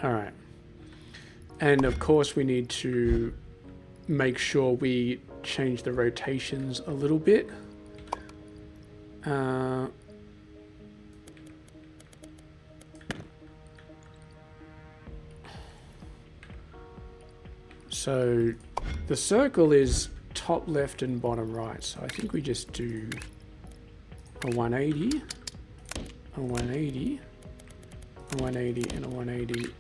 All right. And of course we need to make sure we change the rotations a little bit. So the circle is top left and bottom right. So I think we just do a 180, a 180, a 180, and a 180.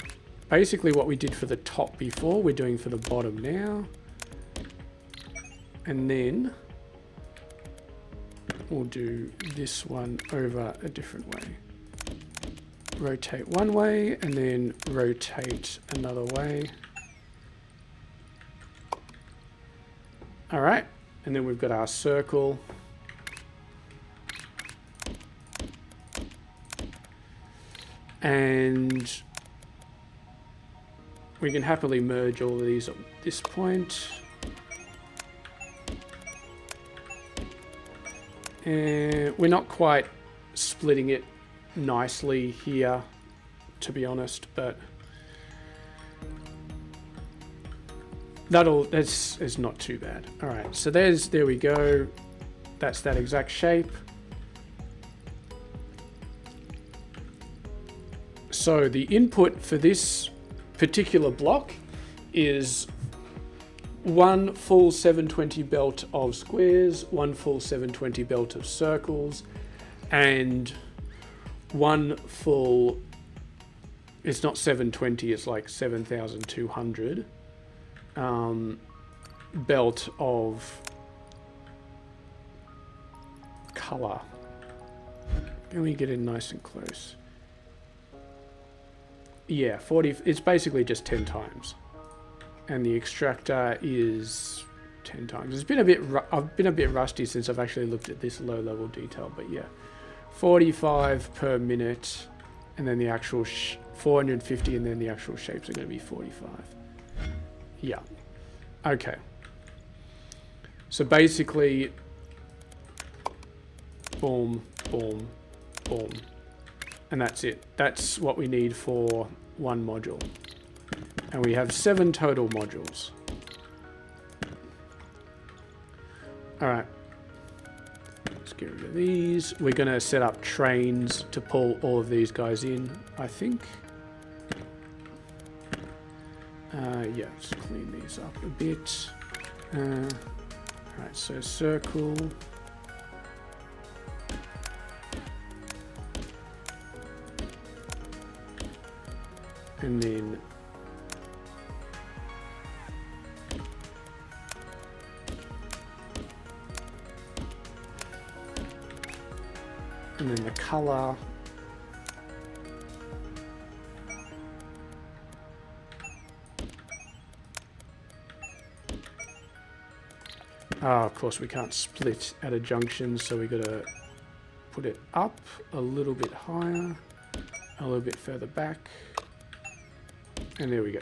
Basically what we did for the top before, we're doing for the bottom now. And then we'll do this one over a different way. Rotate one way and then rotate another way. All right, and then we've got our circle. And we can happily merge all of these at this point. And we're not quite splitting it nicely here, to be honest, but that's not too bad. All right, so there we go. That's that exact shape. So the input for this particular block is one full 720 belt of squares, one full 720 belt of circles, and one full, it's not 720, it's like 7,200 belt of color. Let me get in nice and close. Yeah, 40, it's basically just 10 times. And the extractor is 10 times. It's been a bit, I've been a bit rusty since I've actually looked at this low level detail, but yeah. 45 per minute, and then the actual 450, and then the actual shapes are going to be 45. Yeah. Okay. So basically, boom, boom, boom. And that's it. That's what we need for one module. And we have 7 total modules. All right. Let's get rid of these. We're going to set up trains to pull all of these guys in, I think. Yeah, let's clean these up a bit. All right, so circle. And then the color. Of course we can't split at a junction, so we got to put it up a little bit higher, a little bit further back. And there we go.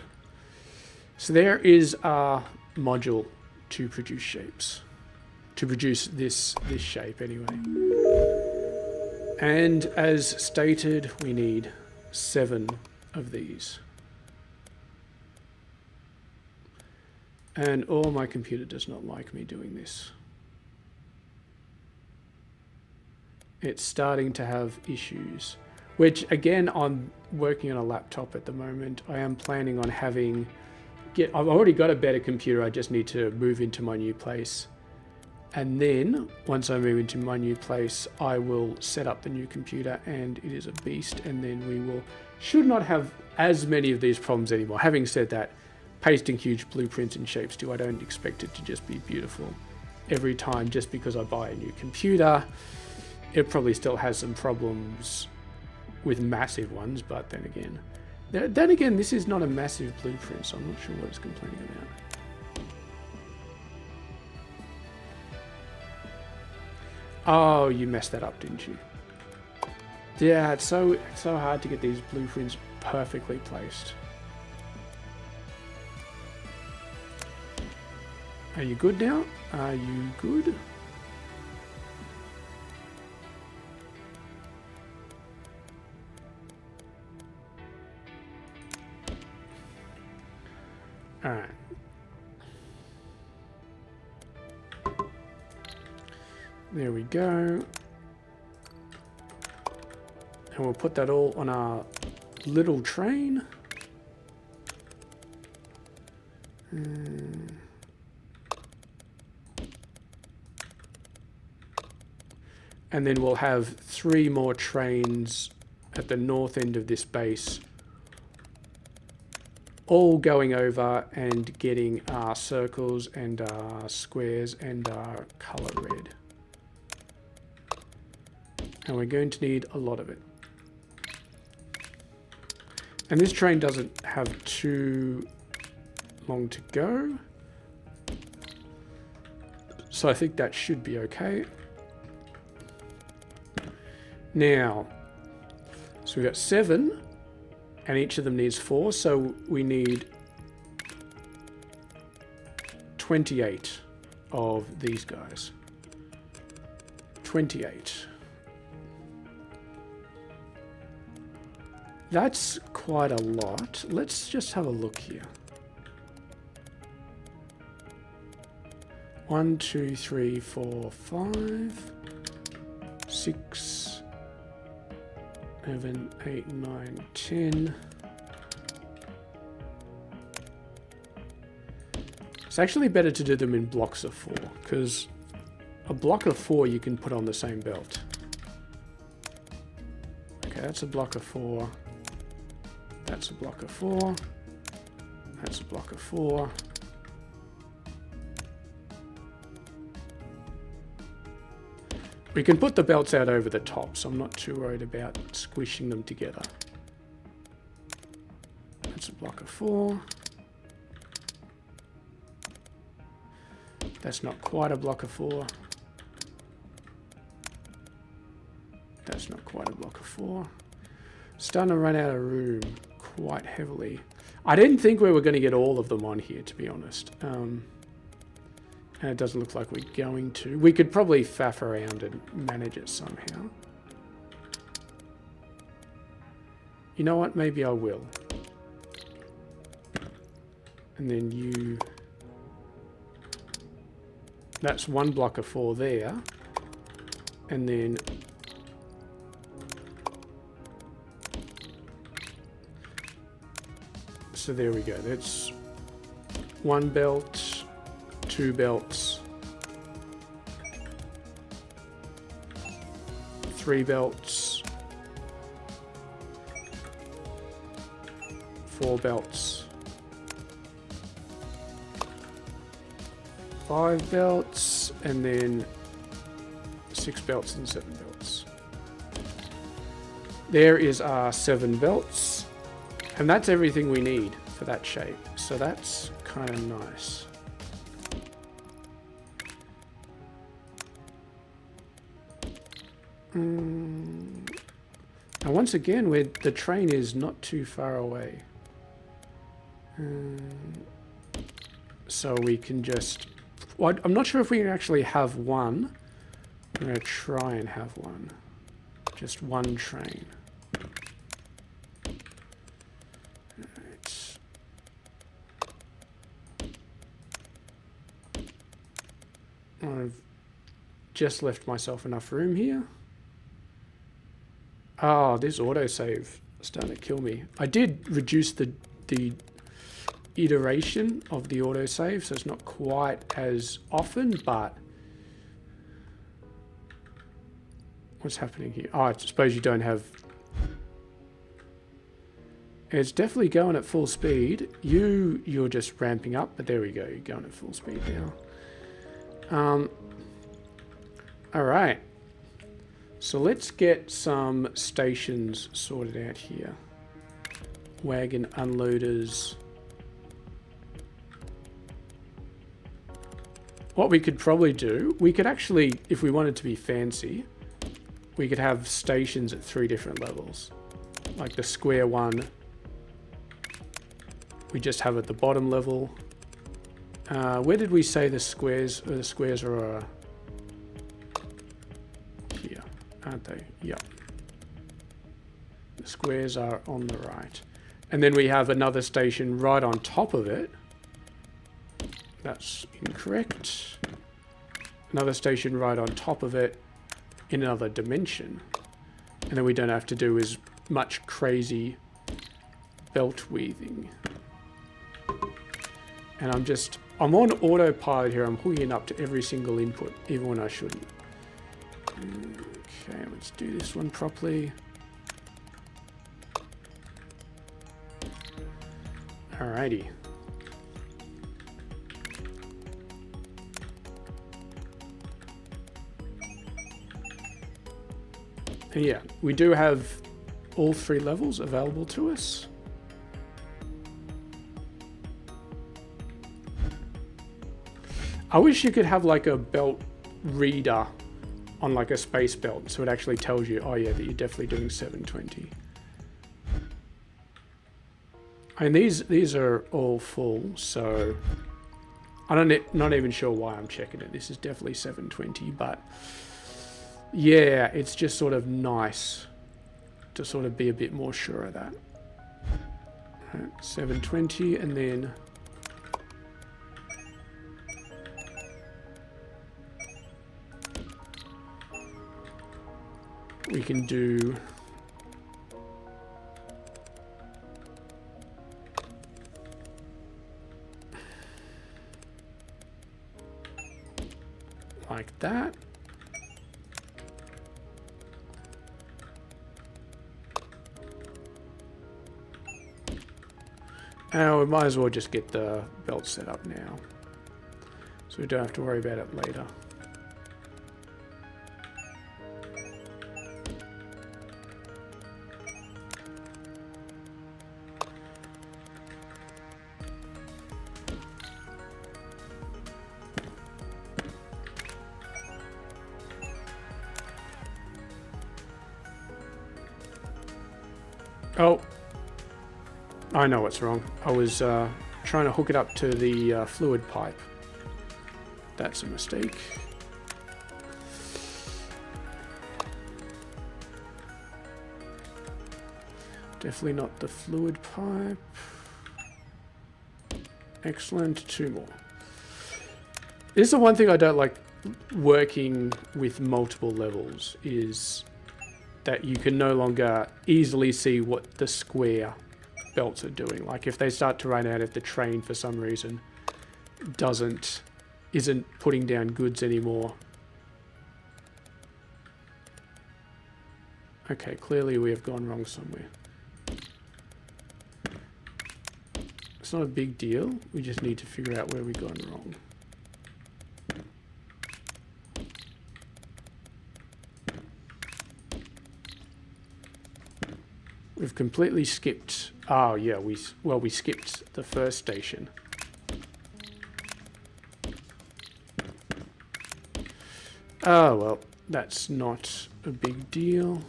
So there is our module to produce shapes. To produce this shape anyway. And as stated, we need 7 of these. And my computer does not like me doing this. It's starting to have issues. Which, again, I'm working on a laptop at the moment. I am planning on I've already got a better computer. I just need to move into my new place. And then, once I move into my new place, I will set up the new computer, and it is a beast. And then we should not have as many of these problems anymore. Having said that, pasting huge blueprints and shapes I don't expect it to just be beautiful every time just because I buy a new computer. It probably still has some problems with massive ones, but then again, this is not a massive blueprint, so I'm not sure what it's complaining about. Oh, you messed that up, didn't you? Yeah, it's so hard to get these blueprints perfectly placed. Are you good now? Are you good? All right. There we go. And we'll put that all on our little train. And then we'll have 3 more trains at the north end of this base, all going over and getting our circles and our squares and our color red. And we're going to need a lot of it. And this train doesn't have too long to go, so I think that should be okay. Now, so we've got 7, and each of them needs 4, so we need 28 of these guys. 28. That's quite a lot. Let's just have a look here. 1, 2, 3, 4, 5, 6, 7, 8, 9, 10. It's actually better to do them in blocks of 4, because a block of 4 you can put on the same belt. Okay, that's a block of 4. That's a block of 4. That's a block of 4. We can put the belts out over the top, so I'm not too worried about squishing them together. That's a block of 4. That's not quite a block of 4. That's not quite a block of 4. Starting to run out of room quite heavily. I didn't think we were going to get all of them on here, to be honest. And it doesn't look like we're going to. We could probably faff around and manage it somehow. You know what? Maybe I will. And then you... That's 1 block of 4 there. And then... So there we go. That's 1 belt, 2 belts, 3 belts, 4 belts, 5 belts, and then 6 belts and 7 belts. There is our 7 belts. And that's everything we need for that shape. So that's kind of nice. And once again, the train is not too far away. So we can just... Well, I'm not sure if we can actually have one. I'm going to try and have one. Just 1 train. I've just left myself enough room here. Oh, this autosave is starting to kill me. I did reduce the iteration of the autosave, so it's not quite as often, but... What's happening here? Oh, I suppose you don't have... It's definitely going at full speed. You're just ramping up, but there we go. You're going at full speed now. All right, so let's get some stations sorted out here. Wagon unloaders. What we could probably do, we could actually, if we wanted to be fancy, we could have stations at 3 different levels. Like the square one, we just have at the bottom level. Where did we say the squares are? Here, aren't they? Yep. The squares are on the right. And then we have another station right on top of it. That's incorrect. Another station right on top of it in another dimension. And then we don't have to do as much crazy belt weaving. And I'm on autopilot here. I'm hooking up to every single input, even when I shouldn't. Okay, let's do this one properly. Alrighty. And yeah, we do have all 3 levels available to us. I wish you could have like a belt reader on like a space belt, so it actually tells you, oh yeah, that you're definitely doing 720. And these are all full, so not even sure why I'm checking it. This is definitely 720, but yeah, it's just sort of nice to sort of be a bit more sure of that. Right, 720, and then we can do like that. And we might as well just get the belt set up now, so we don't have to worry about it later. Oh, I know what's wrong. I was trying to hook it up to the fluid pipe. That's a mistake. Definitely not the fluid pipe. Excellent, 2 more. This is the one thing I don't like working with multiple levels, is that you can no longer easily see what the square belts are doing. Like if they start to run out, if the train for some reason isn't putting down goods anymore. Okay, clearly we have gone wrong somewhere. It's not a big deal. We just need to figure out where we've gone wrong. We've completely skipped. Oh yeah, we skipped the first station. Oh well, that's not a big deal.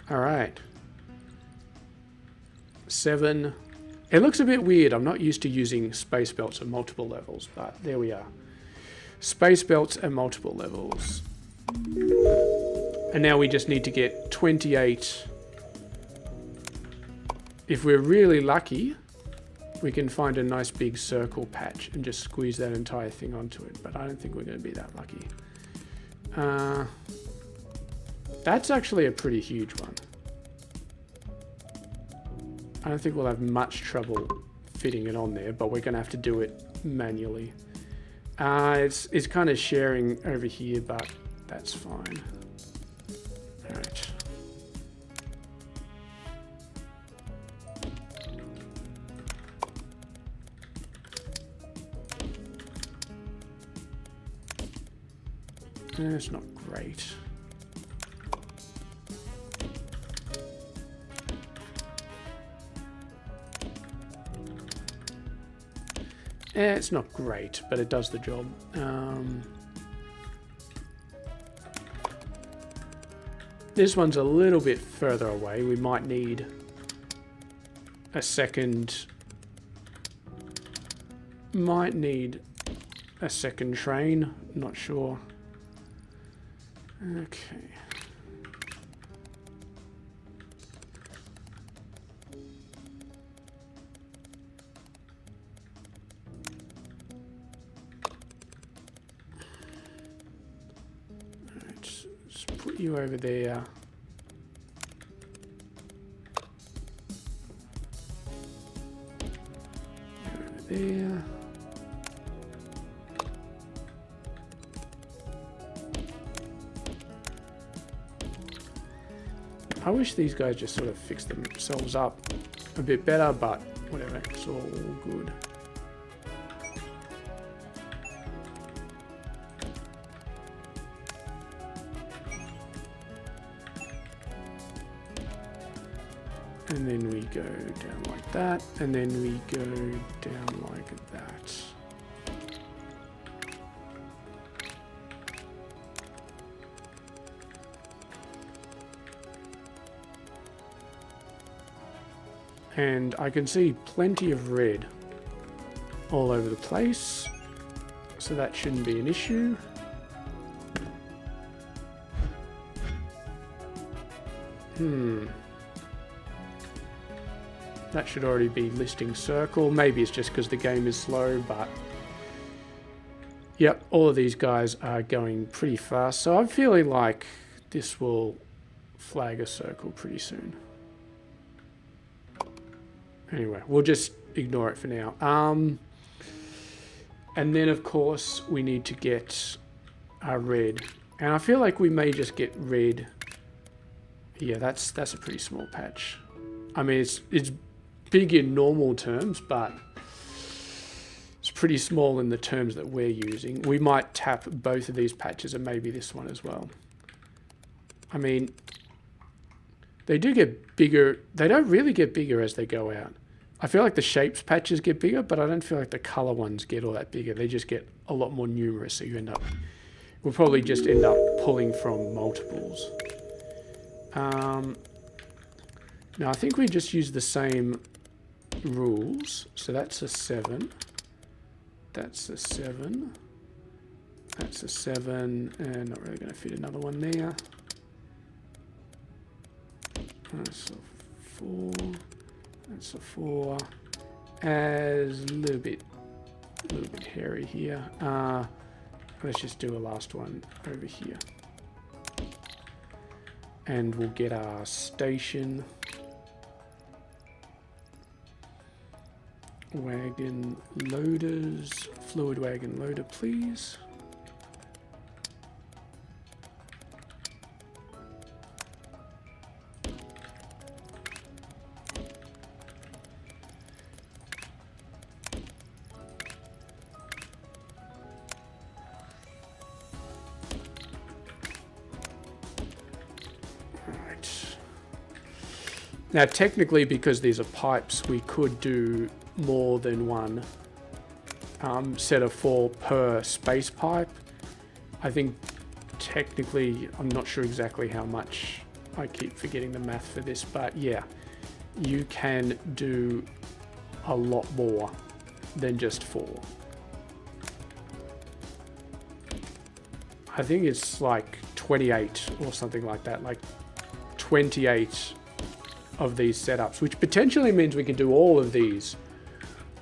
All right. 7. It looks a bit weird. I'm not used to using space belts at multiple levels, but there we are. Space belts at multiple levels. And now we just need to get 28. If we're really lucky, we can find a nice big circle patch and just squeeze that entire thing onto it. But I don't think we're going to be that lucky. That's actually a pretty huge one. I don't think we'll have much trouble fitting it on there, but we're going to have to do it manually. It's kind of sharing over here, but that's fine. All right. It's not great. It's not great, but it does the job. This one's a little bit further away. We might need a second. Might need a second train. Not sure. Okay. Put you over there. Over there. I wish these guys just sort of fixed themselves up a bit better, but whatever, it's all good. And then we go down like that, and then we go down like that. And I can see plenty of red all over the place, so that shouldn't be an issue. That should already be listing circle. Maybe it's just because the game is slow, but yep, all of these guys are going pretty fast. So I'm feeling like this will flag a circle pretty soon. Anyway, we'll just ignore it for now. And then of course we need to get our red. And I feel like we may just get red. Yeah, that's a pretty small patch. I mean, it's big in normal terms, but it's pretty small in the terms that we're using. We might tap both of these patches and maybe this one as well. I mean, they do get bigger. They don't really get bigger as they go out. I feel like the shapes patches get bigger, but I don't feel like the color ones get all that bigger. They just get a lot more numerous, so you end up... We'll probably just end up pulling from multiples. Now, I think we just use the same rules. So that's a 7. That's a 7. That's a 7. And not really going to fit another one there. That's a 4. That's a 4. As a little bit hairy here. Let's just do a last one over here. And we'll get our station. Wagon loaders. Fluid wagon loader, please. Now, technically, because these are pipes, we could do more than one set of 4 per space pipe. I think technically, I'm not sure exactly how much. I keep forgetting the math for this, but yeah, you can do a lot more than just 4. I think it's like 28 or something like that, like 28 of these setups, which potentially means we can do all of these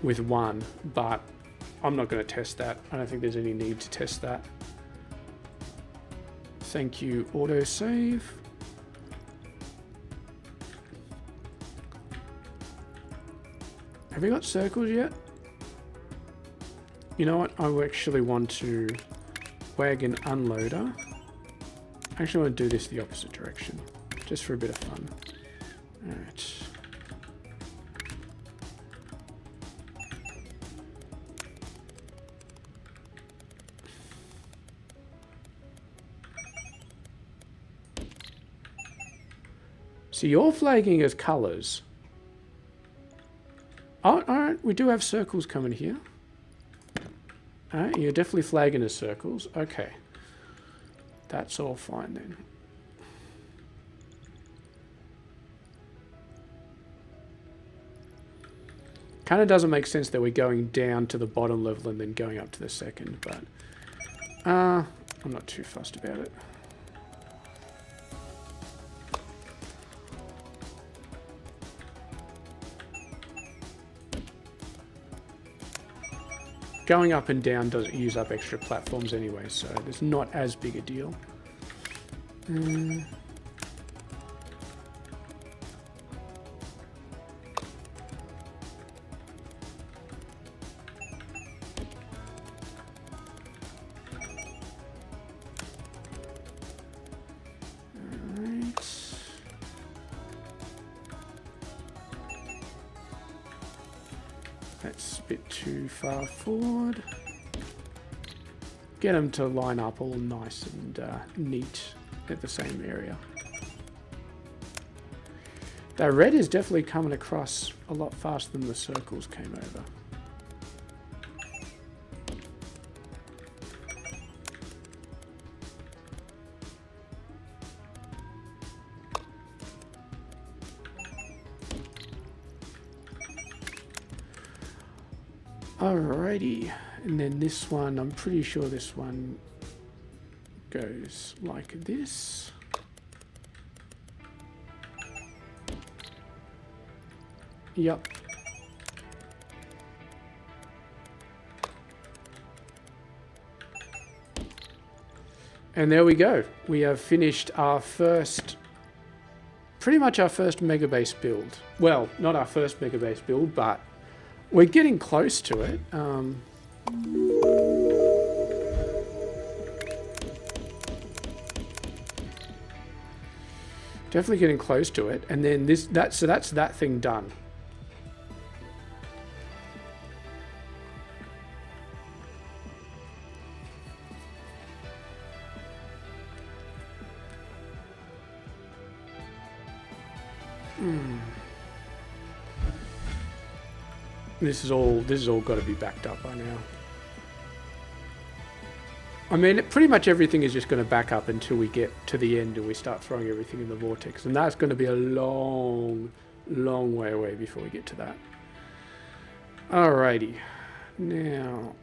with one, but I'm not going to test that. I don't think there's any need to test that. Thank you, autosave. Have we got circles yet? You know what? I actually want to wagon unloader. I actually want to do this the opposite direction, just for a bit of fun. All right. So you're flagging as colors. Oh, all right. We do have circles coming here. All right. You're definitely flagging as circles. Okay. That's all fine then. Kind of doesn't make sense that we're going down to the bottom level and then going up to the second, but I'm not too fussed about it. Going up and down doesn't use up extra platforms anyway, so it's not as big a deal. That's a bit too far forward. Get them to line up all nice and neat at the same area. That red is definitely coming across a lot faster than the circles came over. Alrighty, and then this one, I'm pretty sure this one goes like this. Yep. And there we go. We have finished our first, pretty much our first Megabase build. Well, not our first Megabase build, but we're getting close to it. Definitely getting close to it. And then so that's that thing done. This is all got to be backed up by now. I mean, pretty much everything is just going to back up until we get to the end and we start throwing everything in the vortex. And that's going to be a long, long way away before we get to that. Alrighty. Now...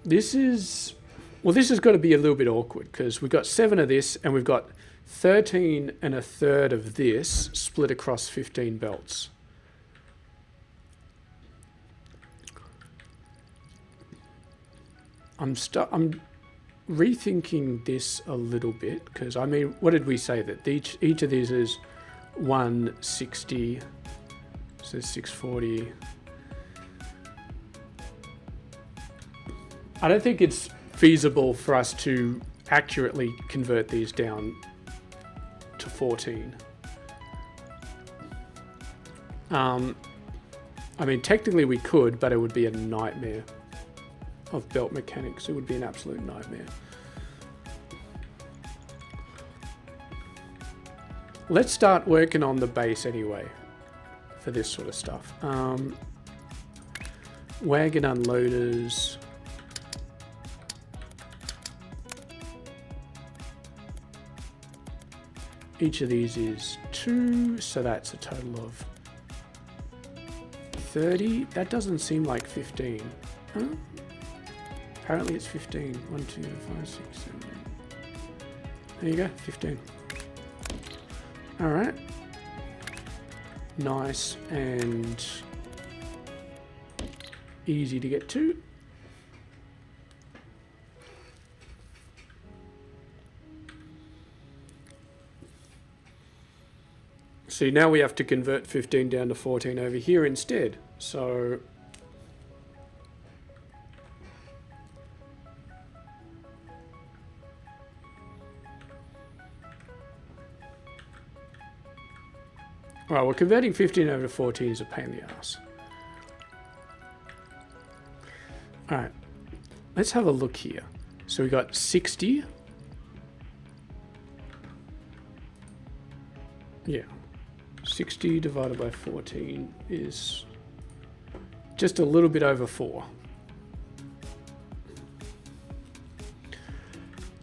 this is got to be a little bit awkward because we've got 7 of this and we've got 13 1/3 of this split across 15 belts. I'm rethinking this a little bit because, I mean, what did we say that each of these is 160, so 640. I don't think it's feasible for us to accurately convert these down to 14. I mean, technically we could, but it would be a nightmare of belt mechanics. It would be an absolute nightmare. Let's start working on the base anyway for this sort of stuff. Wagon unloaders. Each of these is 2, so that's a total of 30. That doesn't seem like 15. Huh? Apparently it's 15. 1, 2, 5, 6, 7. There you go, 15. Alright. Nice and easy to get to. See, now we have to convert 15 down to 14 over here instead. So alright, well, converting 15 over to 14 is a pain in the ass. Alright, let's have a look here. So we got 60. Yeah. 60 divided by 14 is just a little bit over 4.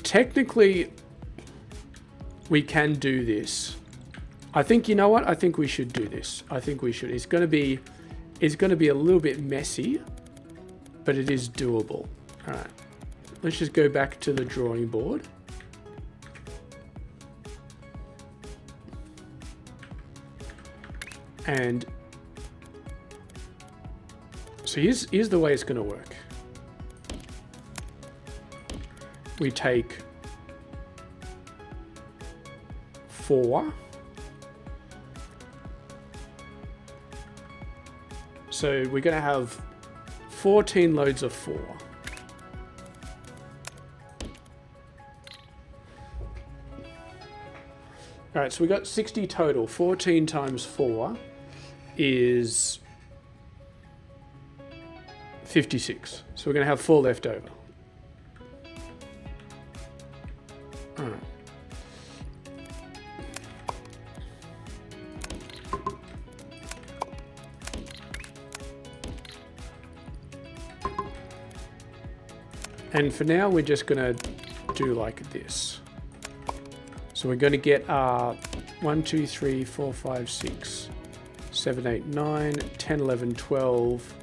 Technically, we can do this. I think, you know what? I think we should do this. I think we should. It's going to be a little bit messy, but it is doable. All right. Let's just go back to the drawing board. And so here's the way it's going to work. We take 4. So we're going to have 14 loads of 4. All right, so we got 60 total. 14 times 4 is 56. So we're going to have 4 left over. All right. And for now, we're just going to do like this. So we're going to get 1, 2, 3, 4, 5, 6, 7, 8, 9, 10, 11, 12,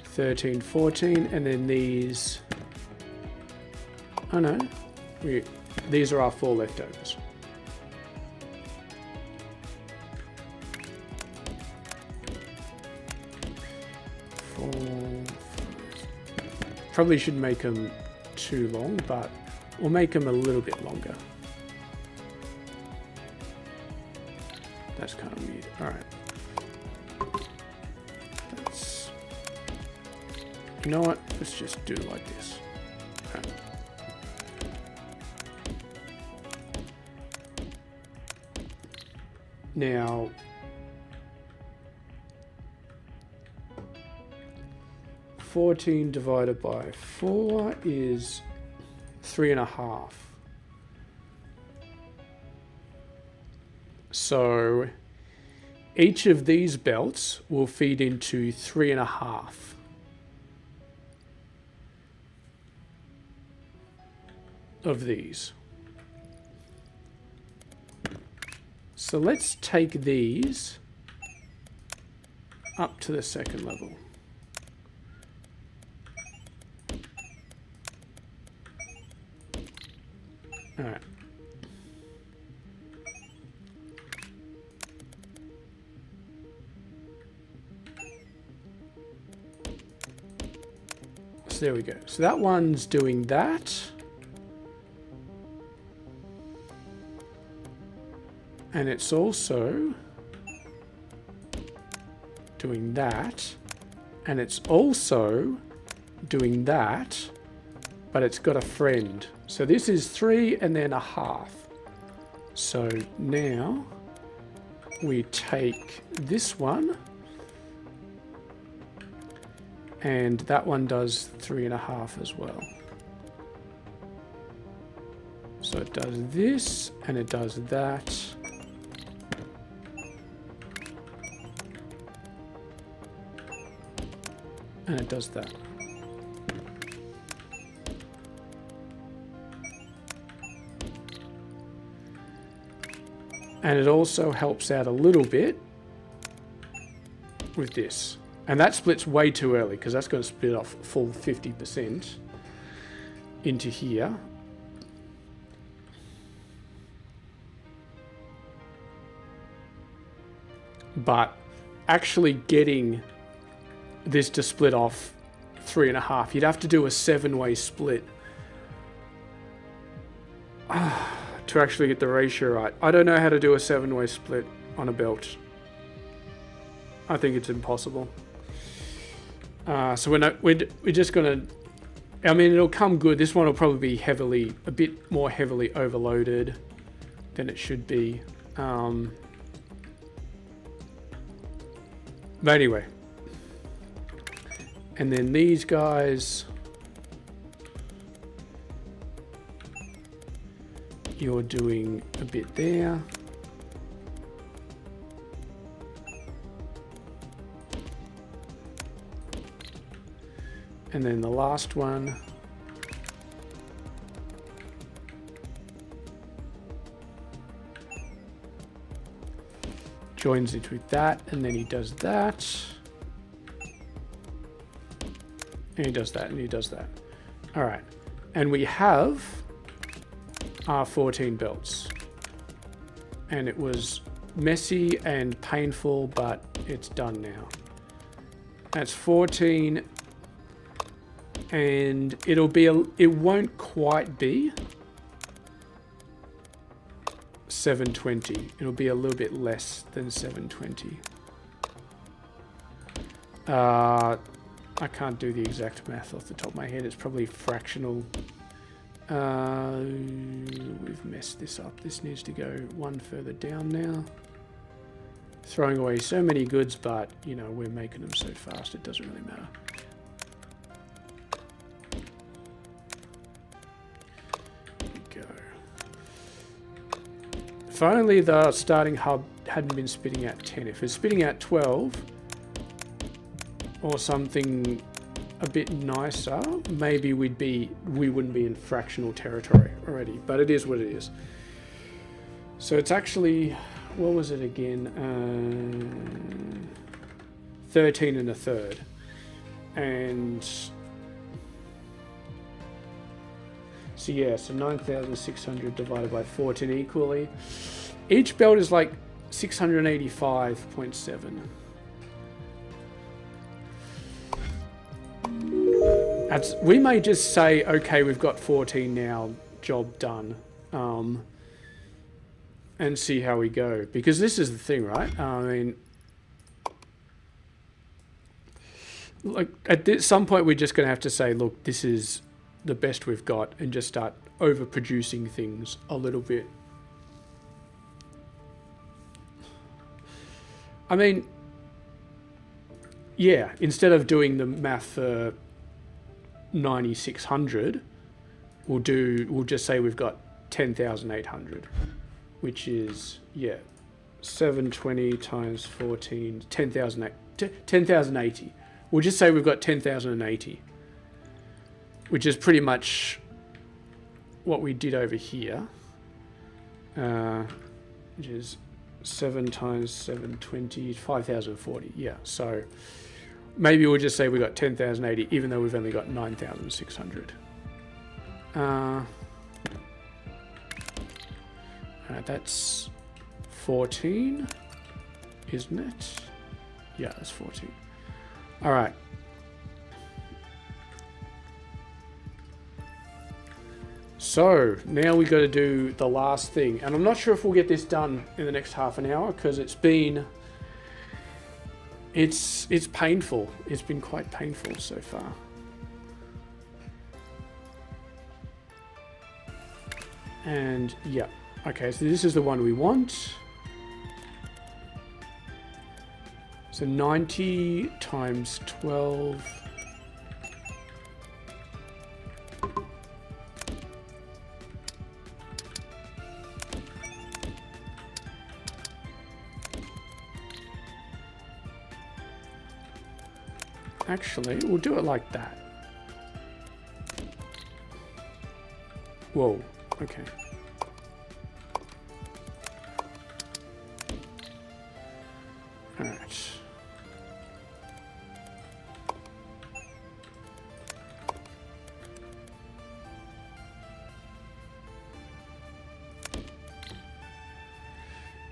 13, 14, and then these. Oh no, these are our 4 leftovers. Probably should make them too long, but we'll make them a little bit longer. That's kind of weird. All right. You know what? Let's just do it like this. All right. Now, $14 divided by 4 is 3.5. So each of these belts will feed into 3.5. Of these. So let's take these up to the second level. All right. So there we go. So that one's doing that. And it's also doing that. And it's also doing that. But it's got a friend. So this is 3 and then a half. So now we take this one. And that one does 3.5 as well. So it does this and it does that. And it does that. And it also helps out a little bit with this. And that splits way too early because that's going to split off full 50% into here. But actually getting this to split off 3.5, you'd have to do a 7-way split to actually get the ratio right. I don't know how to do a 7-way split on a belt. I think it's impossible. So we're just gonna. I mean, it'll come good. This one will probably be a bit more heavily overloaded than it should be. But anyway. And then these guys, you're doing a bit there. And then the last one, joins it with that, and then he does that. And he does that, and he does that. All right. And we have our 14 belts. And it was messy and painful, but it's done now. That's 14. And it won't quite be 720. It'll be a little bit less than 720. I can't do the exact math off the top of my head. It's probably fractional We've messed this up. This needs to go one further down now. Throwing away so many goods, but, you know, we're making them so fast it doesn't really matter. There we go. If only the starting hub hadn't been spitting out 10. If it's spitting out 12 or something a bit nicer, maybe we wouldn't be in fractional territory already, but it is what it is. So it's actually, what was it again? 13 and a third. And so yeah, so 9,600 divided by 14 equally. Each belt is like 685.7. We may just say, okay, we've got 14 now, job done, and see how we go. Because this is the thing, right? I mean, like at some point we're just going to have to say, look, this is the best we've got, and just start overproducing things a little bit. I mean, yeah, instead of doing the math for 9,600, we'll just say we've got 10,800, which is, yeah, 720 times 14, 10,080. We'll just say we've got 10,080, which is pretty much what we did over here, which is 7 times 720, 5,040. Yeah, so maybe we'll just say we got 10,080, even though we've only got 9,600. That's 14, isn't it? Yeah, that's 14. All right. So now we got to do the last thing, and I'm not sure if we'll get this done in the next half an hour, because it's painful. It's been quite painful so far. And yeah, okay, so this is the one we want. So 90 times 12. Actually, we'll do it like that. Whoa, okay. All right.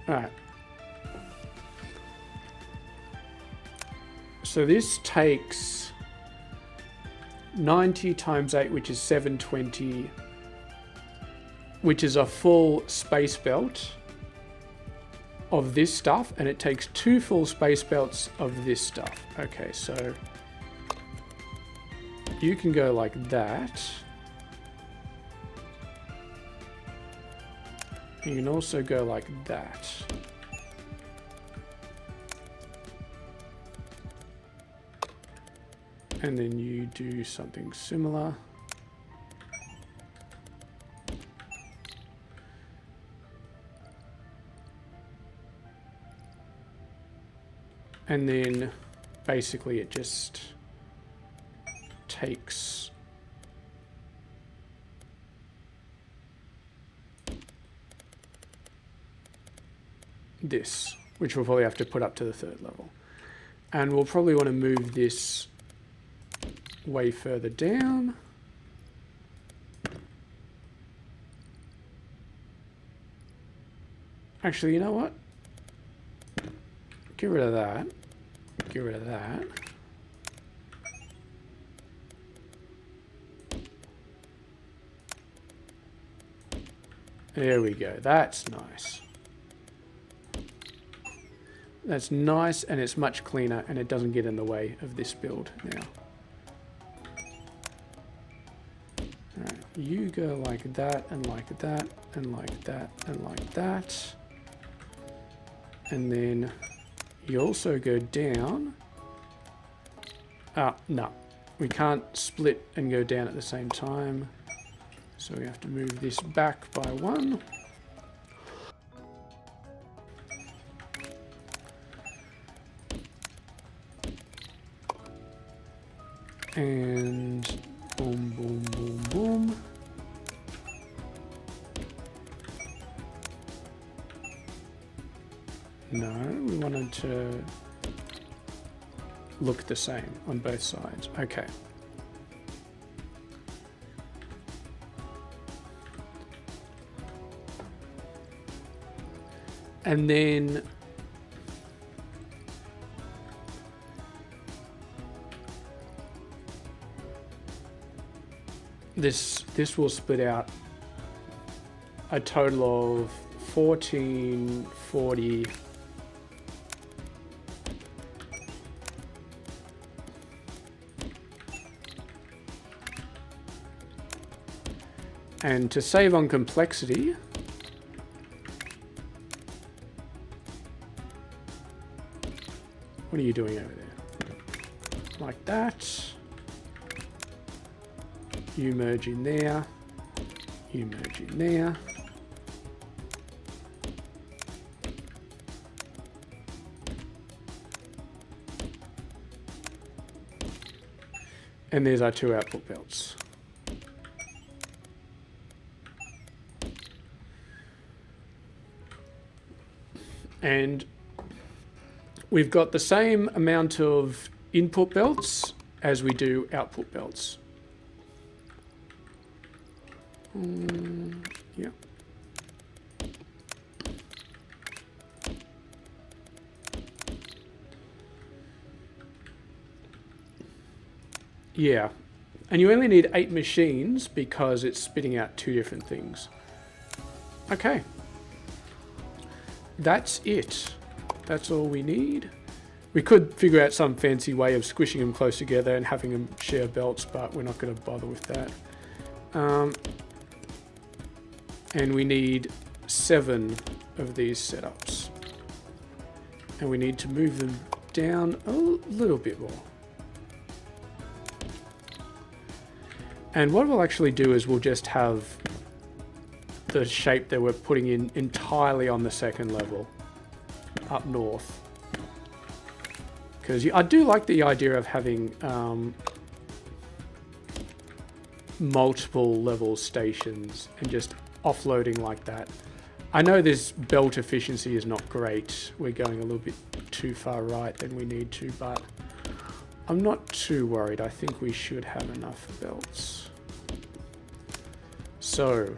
All right. So this takes 90 times 8, which is 720, which is a full space belt of this stuff, and it takes 2 full space belts of this stuff. Okay, so you can go like that. You can also go like that. And then you do something similar. And then basically it just takes this, which we'll probably have to put up to the 3rd level. And we'll probably want to move this way further down. Actually, you know what? Get rid of that. Get rid of that. There we go. That's nice. That's nice, and it's much cleaner, and it doesn't get in the way of this build now. All right. you go like that, and like that, and like that, and like that. And then you also go down. No, we can't split and go down at the same time. So we have to move this back by 1. And boom, boom, boom, boom. No, we wanted to look the same on both sides. Okay. And then this will split out a total of 14, 40. And to save on complexity, what are you doing over there? Like that. You merge in there. You merge in there. And there's our 2 output belts. And we've got the same amount of input belts as we do output belts. Yeah. Yeah. And you only need 8 machines because it's spitting out 2 different things. Okay. That's it. That's all we need. We could figure out some fancy way of squishing them close together and having them share belts, but we're not going to bother with that. And we need 7 of these setups. And we need to move them down a little bit more. And what we'll actually do is we'll just have the shape that we're putting in entirely on the 2nd level up north, because I do like the idea of having multiple level stations and just offloading like that. I know this belt efficiency is not great, we're going a little bit too far right than we need to, but I'm not too worried. I think we should have enough belts. So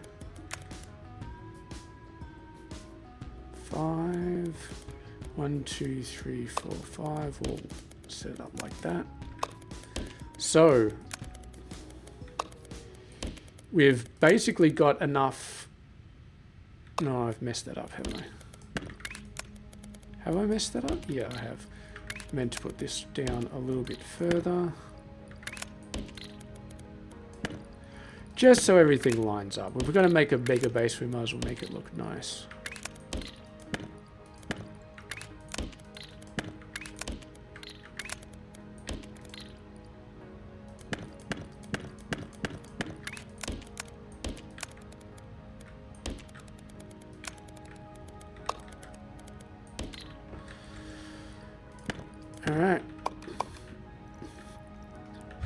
5, 1, 2, 3, 4, 5. We'll set it up like that. So we've basically got enough. No, I've messed that up, haven't I? Have I messed that up? Yeah, I have. Meant to put this down a little bit further. Just so everything lines up. If we're going to make a Megabase, we might as well make it look nice. All right.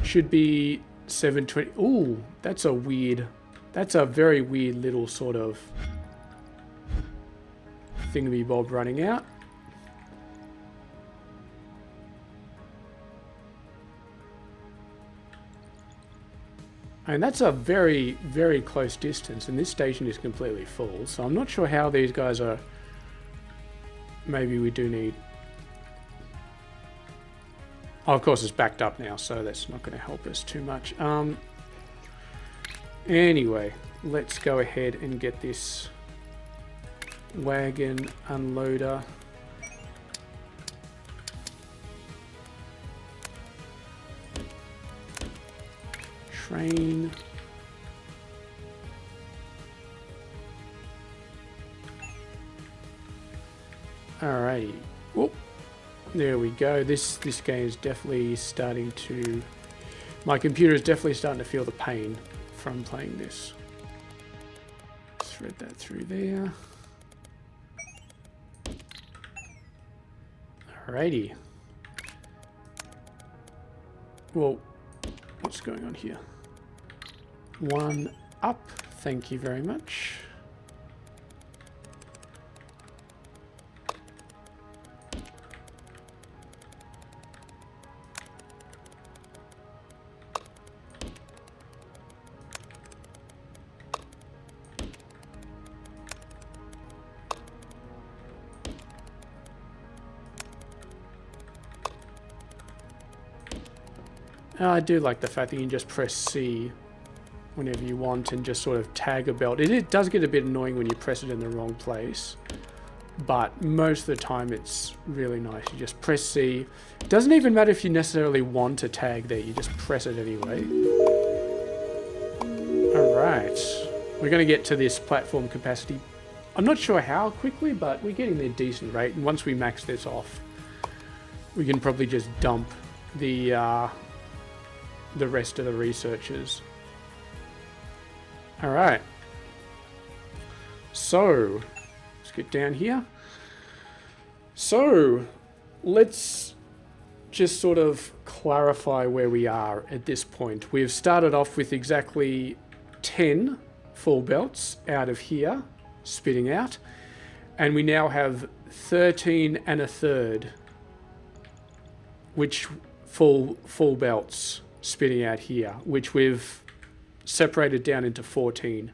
Should be 720. Ooh, that's a very weird little sort of thingamabob running out. And that's a very, very close distance, and this station is completely full, so I'm not sure how these guys are. Maybe we do need. Oh, of course, it's backed up now, so that's not going to help us too much. Anyway, let's go ahead and get this wagon unloader. Train. Alrighty. Whoop. There we go. This game is definitely starting to... My computer is definitely starting to feel the pain from playing this. Thread that through there. Alrighty. Well, what's going on here? One up. Thank you very much. I do like the fact that you can just press C whenever you want and just sort of tag a belt. It does get a bit annoying when you press it in the wrong place, but most of the time it's really nice. You just press C. It doesn't even matter if you necessarily want to tag there, you just press it anyway. Alright, we're going to get to this platform capacity. I'm not sure how quickly, but we're getting there decent rate, and once we max this off, we can probably just dump the rest of the researchers. Alright. So, let's get down here. So, let's just sort of clarify where we are at this point. We've started off with exactly 10 full belts out of here, spitting out. And we now have 13 and a third, which full belts spitting out here, which we've separated down into 14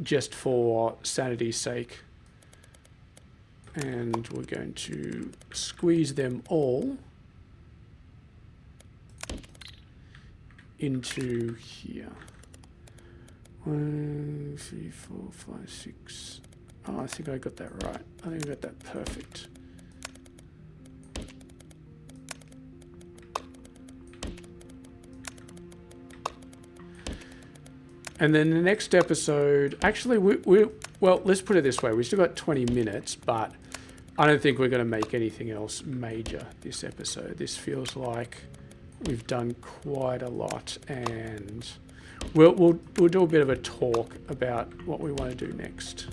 just for sanity's sake. And we're going to squeeze them all into here. 1, 2, 3, 4, 5, 6. Oh, I think I got that right. I think I got that perfect. And then the next episode, actually, well, let's put it this way. We've still got 20 minutes, but I don't think we're going to make anything else major this episode. This feels like we've done quite a lot, and we'll do a bit of a talk about what we want to do next.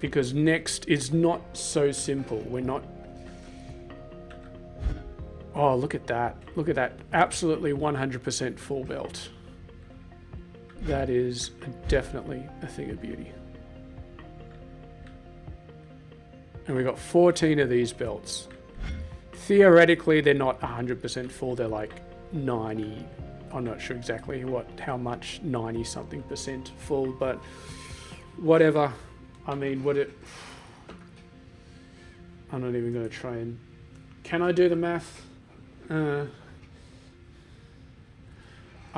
Because next is not so simple. We're not... Oh, look at that. Look at that. Absolutely 100% full belt. That is definitely a thing of beauty. And we've got 14 of these belts. Theoretically, they're not 100% full. They're like 90. I'm not sure exactly how much 90 something percent full, but whatever. I mean, I'm not even going to try and... Can I do the math? I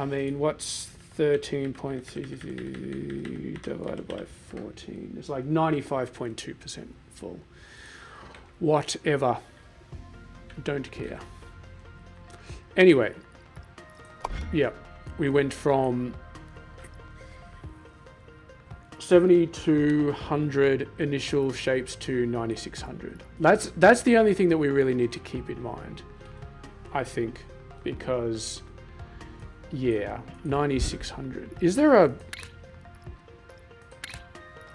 mean, what's 13.3 divided by 14? It's like 95.2% full. Whatever. Don't care. Anyway. Yep. We went from 7,200 initial shapes to 9,600. That's the only thing that we really need to keep in mind, I think, because yeah, 9,600. Is there a...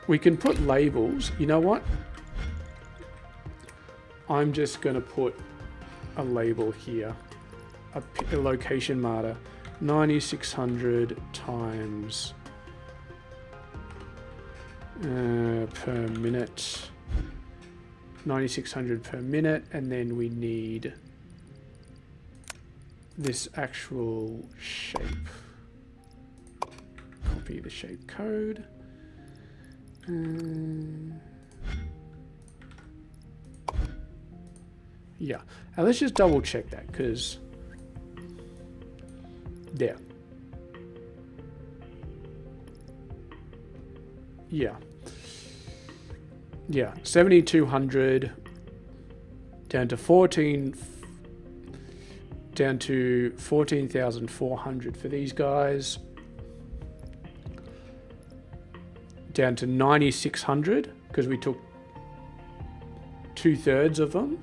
We can put labels. You know what? I'm just going to put a label here, a location marker, 9,600 times per minute, 9,600 per minute, and then we need this actual shape. Copy the shape code. Yeah, and let's just double check that, because there. Yeah, 7,200 down to 14 down to 14,400 for these guys, down to 9,600 because we took 2/3 of them,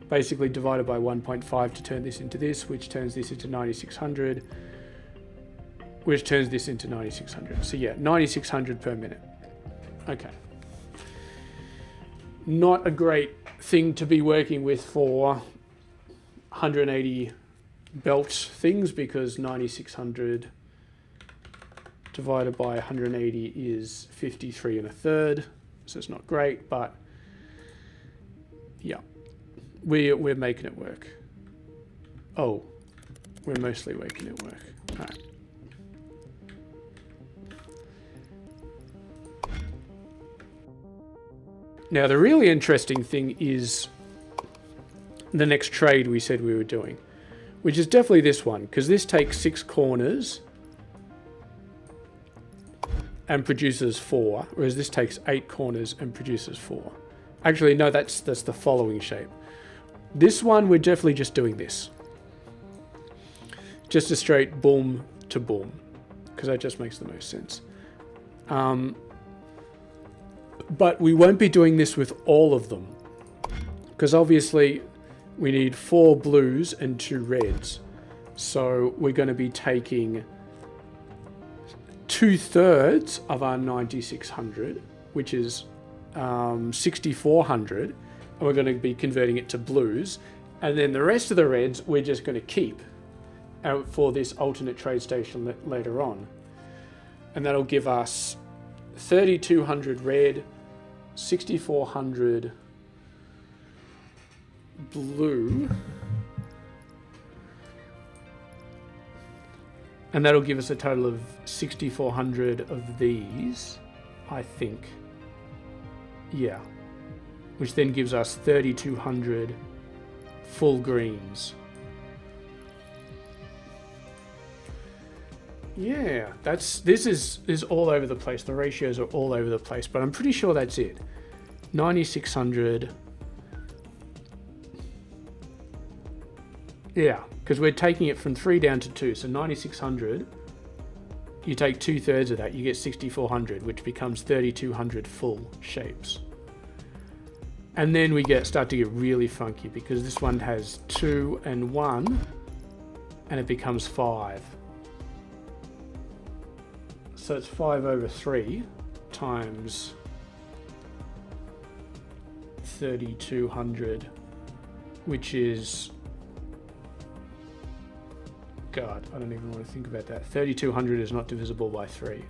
basically divided by 1.5 to turn this into this, which turns this into 9,600, which turns this into 9,600. So yeah, 9,600 per minute. Okay. Not a great thing to be working with for 180 belt things, because 9,600 divided by 180 is 53 1/3. So it's not great, but yeah, we're making it work. Oh, we're mostly making it work. All right. Now, the really interesting thing is the next trade we said we were doing, which is definitely this one, because this takes 6 corners and produces 4, whereas this takes 8 corners and produces 4. Actually, no, that's the following shape. This one, we're definitely just doing this. Just a straight boom to boom, because that just makes the most sense. But we won't be doing this with all of them, because obviously we need 4 blues and 2 reds. So we're going to be taking 2/3 of our 9,600, which is 6,400, and we're going to be converting it to blues. And then the rest of the reds we're just going to keep out for this alternate trade station later on. And that'll give us 3,200 red, 6,400 blue, and that'll give us a total of 6,400 of these, I think. Yeah, which then gives us 3,200 full greens. Yeah, this is all over the place. The ratios are all over the place, but I'm pretty sure that's it. 9,600. Yeah, because we're taking it from 3 down to 2. So 9,600, you take 2/3 of that, you get 6,400, which becomes 3,200 full shapes. And then we start to get really funky, because this one has 2 and 1, and it becomes 5. So it's 5/3 times 3,200, which is, God, I don't even want to think about that. 3,200 is not divisible by 3.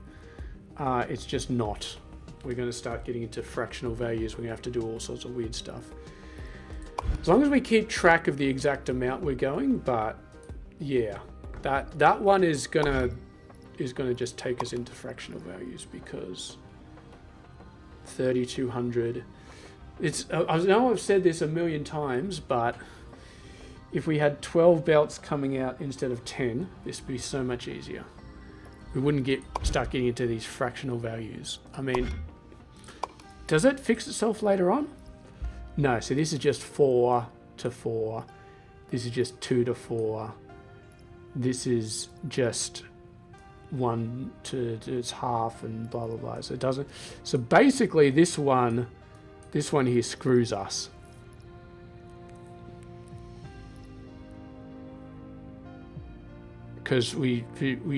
It's just not. We're going to start getting into fractional values. We're going to have to do all sorts of weird stuff. As long as we keep track of the exact amount we're going, but yeah, that one is gonna just take us into fractional values, because 3,200. I know I've said this a million times, but if we had 12 belts coming out instead of 10, this would be so much easier. We wouldn't start getting into these fractional values. I mean, does it fix itself later on? No, so this is just 4 to 4. This is just 2 to 4. This is just 1 to its half, and blah blah blah. So it doesn't. So basically, this one here screws us. Because we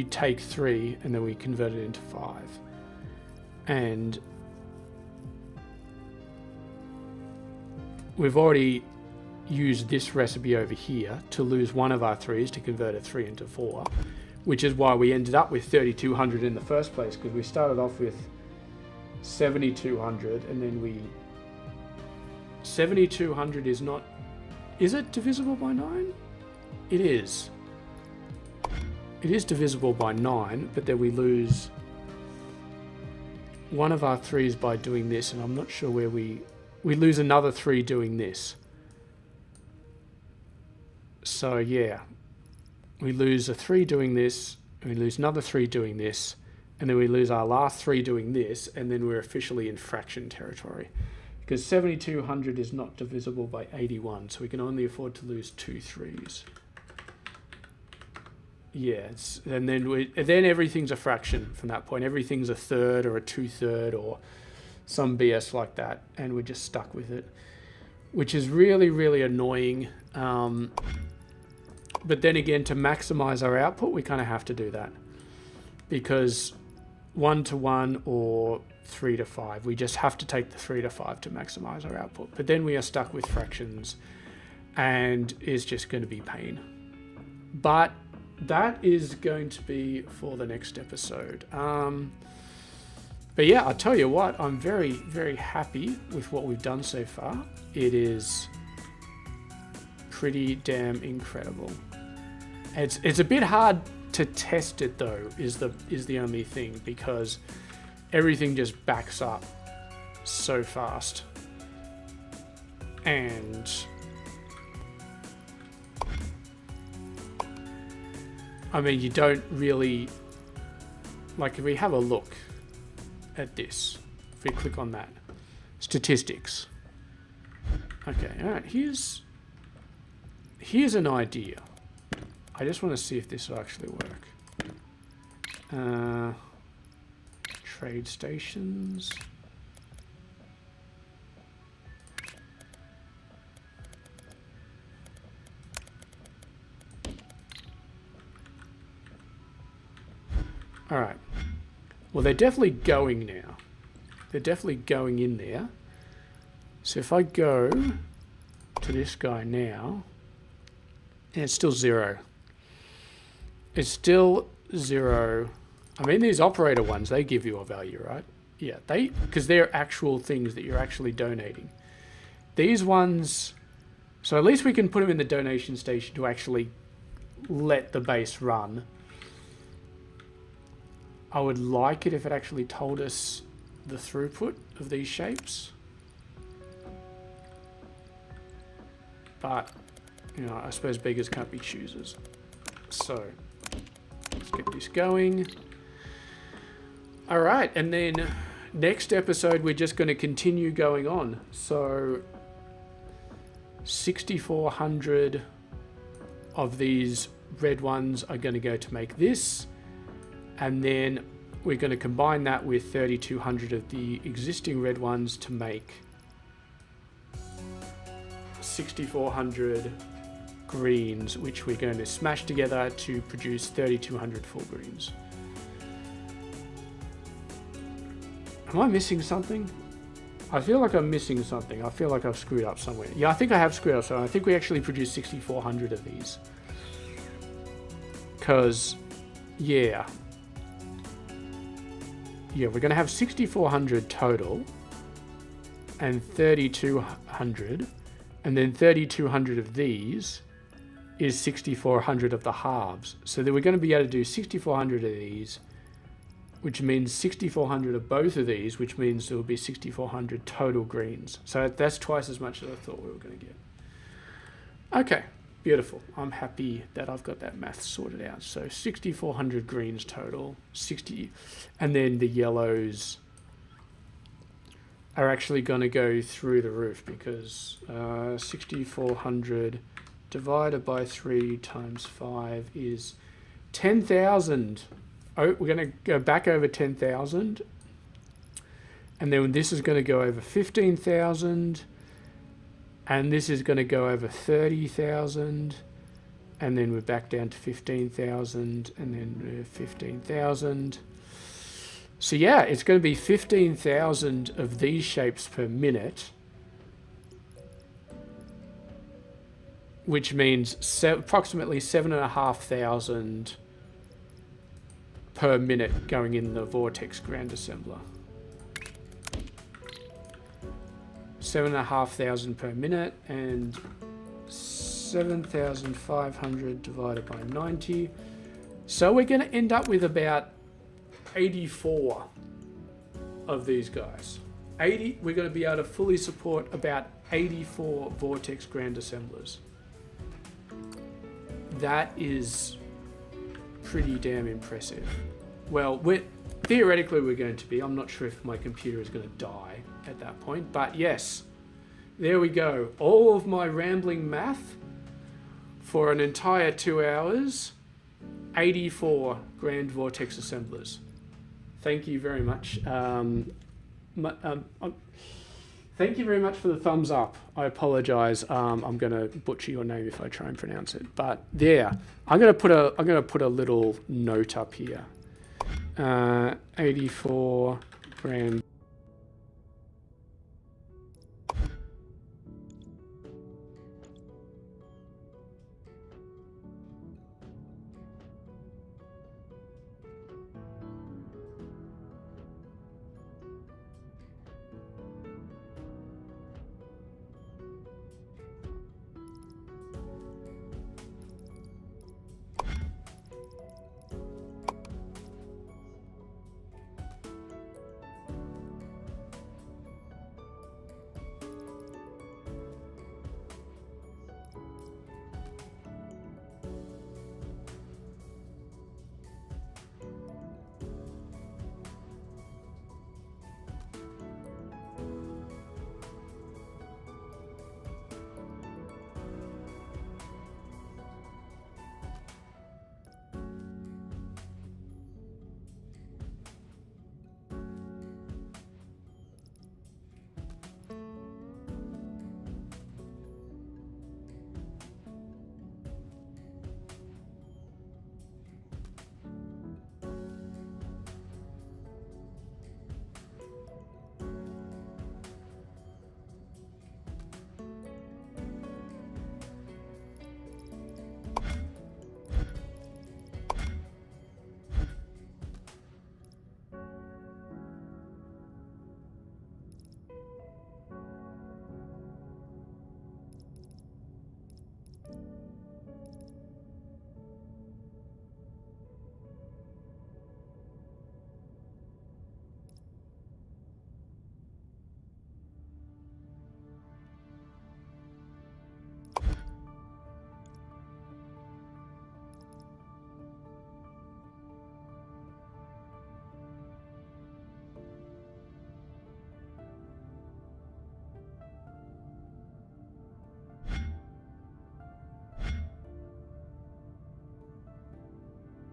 take 3 and then we convert it into 5, and we've already used this recipe over here to lose one of our 3s to convert a 3 into 4, which is why we ended up with 3,200 in the first place, because we started off with 7,200, and then 7,200 is not, is it divisible by 9? It is. It is divisible by 9, but then we lose one of our 3s by doing this, and I'm not sure where we lose another 3 doing this. So yeah, we lose a 3 doing this, and we lose another 3 doing this, and then we lose our last 3 doing this, and then we're officially in fraction territory. because 7200 is not divisible by 81, so we can only afford to lose 2 3s. Yeah, and then everything's a fraction from that point. Everything's a third or a 2/3 or some BS like that, and we're just stuck with it, which is really, really annoying. But then again, to maximize our output, we kind of have to do that, because 1 to 1 or 3 to 5, we just have to take the 3 to 5 to maximize our output. But then we are stuck with fractions, and it's just going to be pain. But that is going to be for the next episode. But yeah, I'll tell you what, I'm very, very happy with what we've done so far. It is pretty damn incredible. It's a bit hard to test it though, is the only thing, because everything just backs up so fast. And I mean, you don't really, like, if we have a look at this, if we click on that, statistics. Okay, all right, here's an idea. I just want to see if this will actually work. Trade stations. All right. Well, they're definitely going now. They're definitely going in there. So if I go to this guy now, yeah, it's still 0. It's still 0. I mean, these operator ones, they give you a value, right? Yeah, because they're actual things that you're actually donating. These ones, so at least we can put them in the donation station to actually let the base run. I would like it if it actually told us the throughput of these shapes. But, you know, I suppose beggars can't be choosers. So, let's get this going. All right, and then next episode, we're just going to continue going on. So, 6,400 of these red ones are going to go to make this. And then we're going to combine that with 3,200 of the existing red ones to make 6,400 greens, which we're going to smash together to produce 3,200 full greens. Am I missing something? I feel like I'm missing something. I feel like I've screwed up somewhere. Yeah, I think I have screwed up. So I think we actually produced 6,400 of these. Because, yeah, we're going to have 6,400 total and 3,200, and then 3,200 of these is 6,400 of the halves. So then we're going to be able to do 6,400 of these, which means 6,400 of both of these, which means there will be 6,400 total greens. So that's twice as much as I thought we were going to get. Okay, beautiful. I'm happy that I've got that math sorted out. So 6,400 greens total, 60, and then the yellows are actually going to go through the roof, because 6,400 divided by 3 times 5 is 10,000. Oh, we're going to go back over 10,000. And then this is going to go over 15,000. And this is going to go over 30,000. And then we're back down to 15,000. And then 15,000. So yeah, it's going to be 15,000 of these shapes per minute. Which means approximately 7,500 per minute going in the Vortex Grand Assembler. 7,500 per minute, and 7,500 divided by 90. So we're going to end up with about 84 of these guys. 80. We're going to be able to fully support about 84 Vortex Grand Assemblers. That is pretty damn impressive. well, theoretically we're going to be. I'm not sure if my computer is going to die at that point, but yes, there we go. All of my rambling math for an entire 2 hours, 84 Grand Vortex assemblers. Thank you very much. Thank you very much for the thumbs up. I apologize. I'm going to butcher your name if I try and pronounce it. But yeah, I'm going to put a little note up here. 84 grand.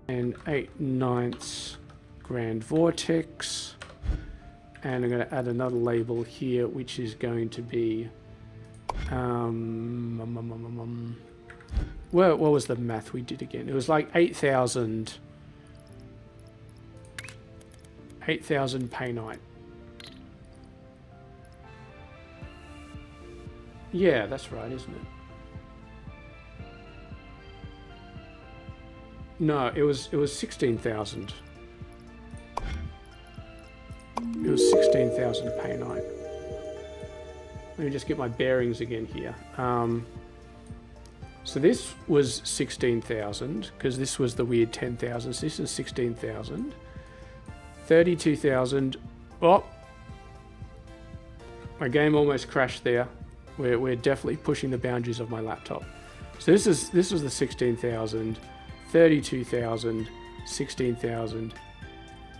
And 8/9 Grand Vortex. And I'm going to add another label here, which is going to be... what was the math we did again? It was like 8,000 painite. Yeah, that's right, isn't it? No, it was 16,000. It was 16,000 painite. Let me just get my bearings again here. So this was 16,000 because this was the weird 10,000. So this is 16,000. 32,000. Oh, my game almost crashed there. We're definitely pushing the boundaries of my laptop. So this is the 16,000. 32,000, 16,000,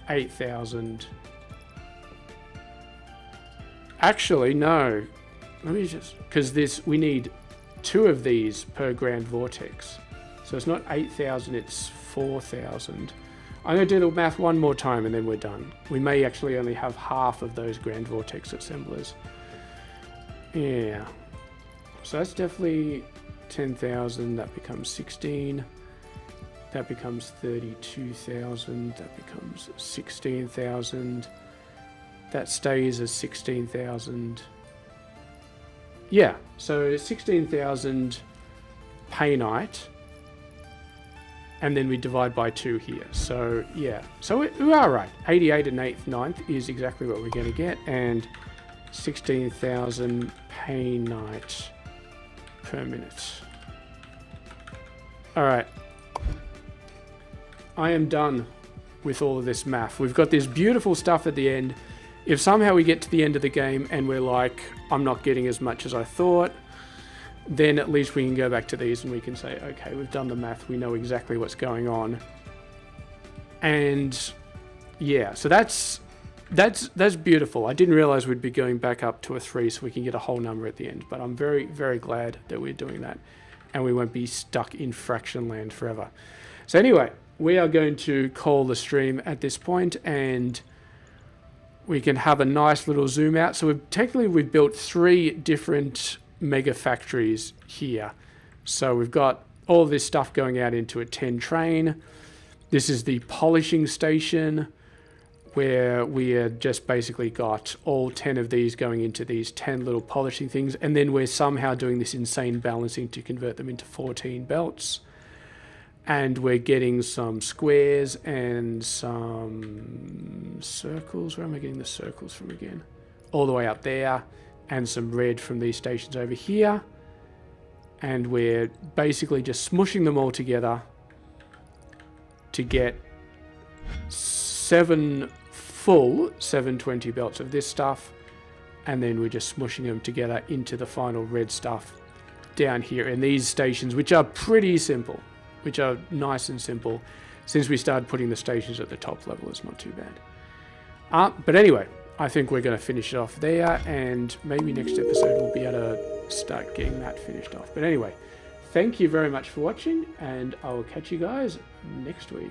8,000. Actually, no. Let me just, because we need 2 of these per Grand Vortex. So it's not 8,000, it's 4,000. I'm going to do the math one more time and then we're done. We may actually only have half of those Grand Vortex assemblers. Yeah. So that's definitely 10,000. That becomes 16. That becomes 32,000. That becomes 16,000. That stays as 16,000. Yeah, so 16,000 painite. And then we divide by 2 here. So, yeah. So we are right. 88 and 8/9 is exactly what we're going to get. And 16,000 painite per minute. All right. I am done with all of this math. We've got this beautiful stuff at the end. If somehow we get to the end of the game and we're like, I'm not getting as much as I thought, then at least we can go back to these and we can say, okay, we've done the math. We know exactly what's going on. And yeah, so that's beautiful. I didn't realize we'd be going back up to a 3 so we can get a whole number at the end, but I'm very, very glad that we're doing that and we won't be stuck in fraction land forever. So anyway, we are going to call the stream at this point, and we can have a nice little zoom out. So we've built 3 different mega factories here. So we've got all this stuff going out into a 10 train. This is the polishing station, where we had just basically got all 10 of these going into these 10 little polishing things, and then we're somehow doing this insane balancing to convert them into 14 belts. And we're getting some squares and some circles. Where am I getting the circles from again? All the way up there, and some red from these stations over here. And we're basically just smushing them all together to get 7 full 720 belts of this stuff, and then we're just smushing them together into the final red stuff down here in these stations, which are pretty simple, which are nice and simple. Since we started putting the stations at the top level, it's not too bad. But anyway, I think we're going to finish it off there, and maybe next episode we'll be able to start getting that finished off. But anyway, thank you very much for watching, and I will catch you guys next week.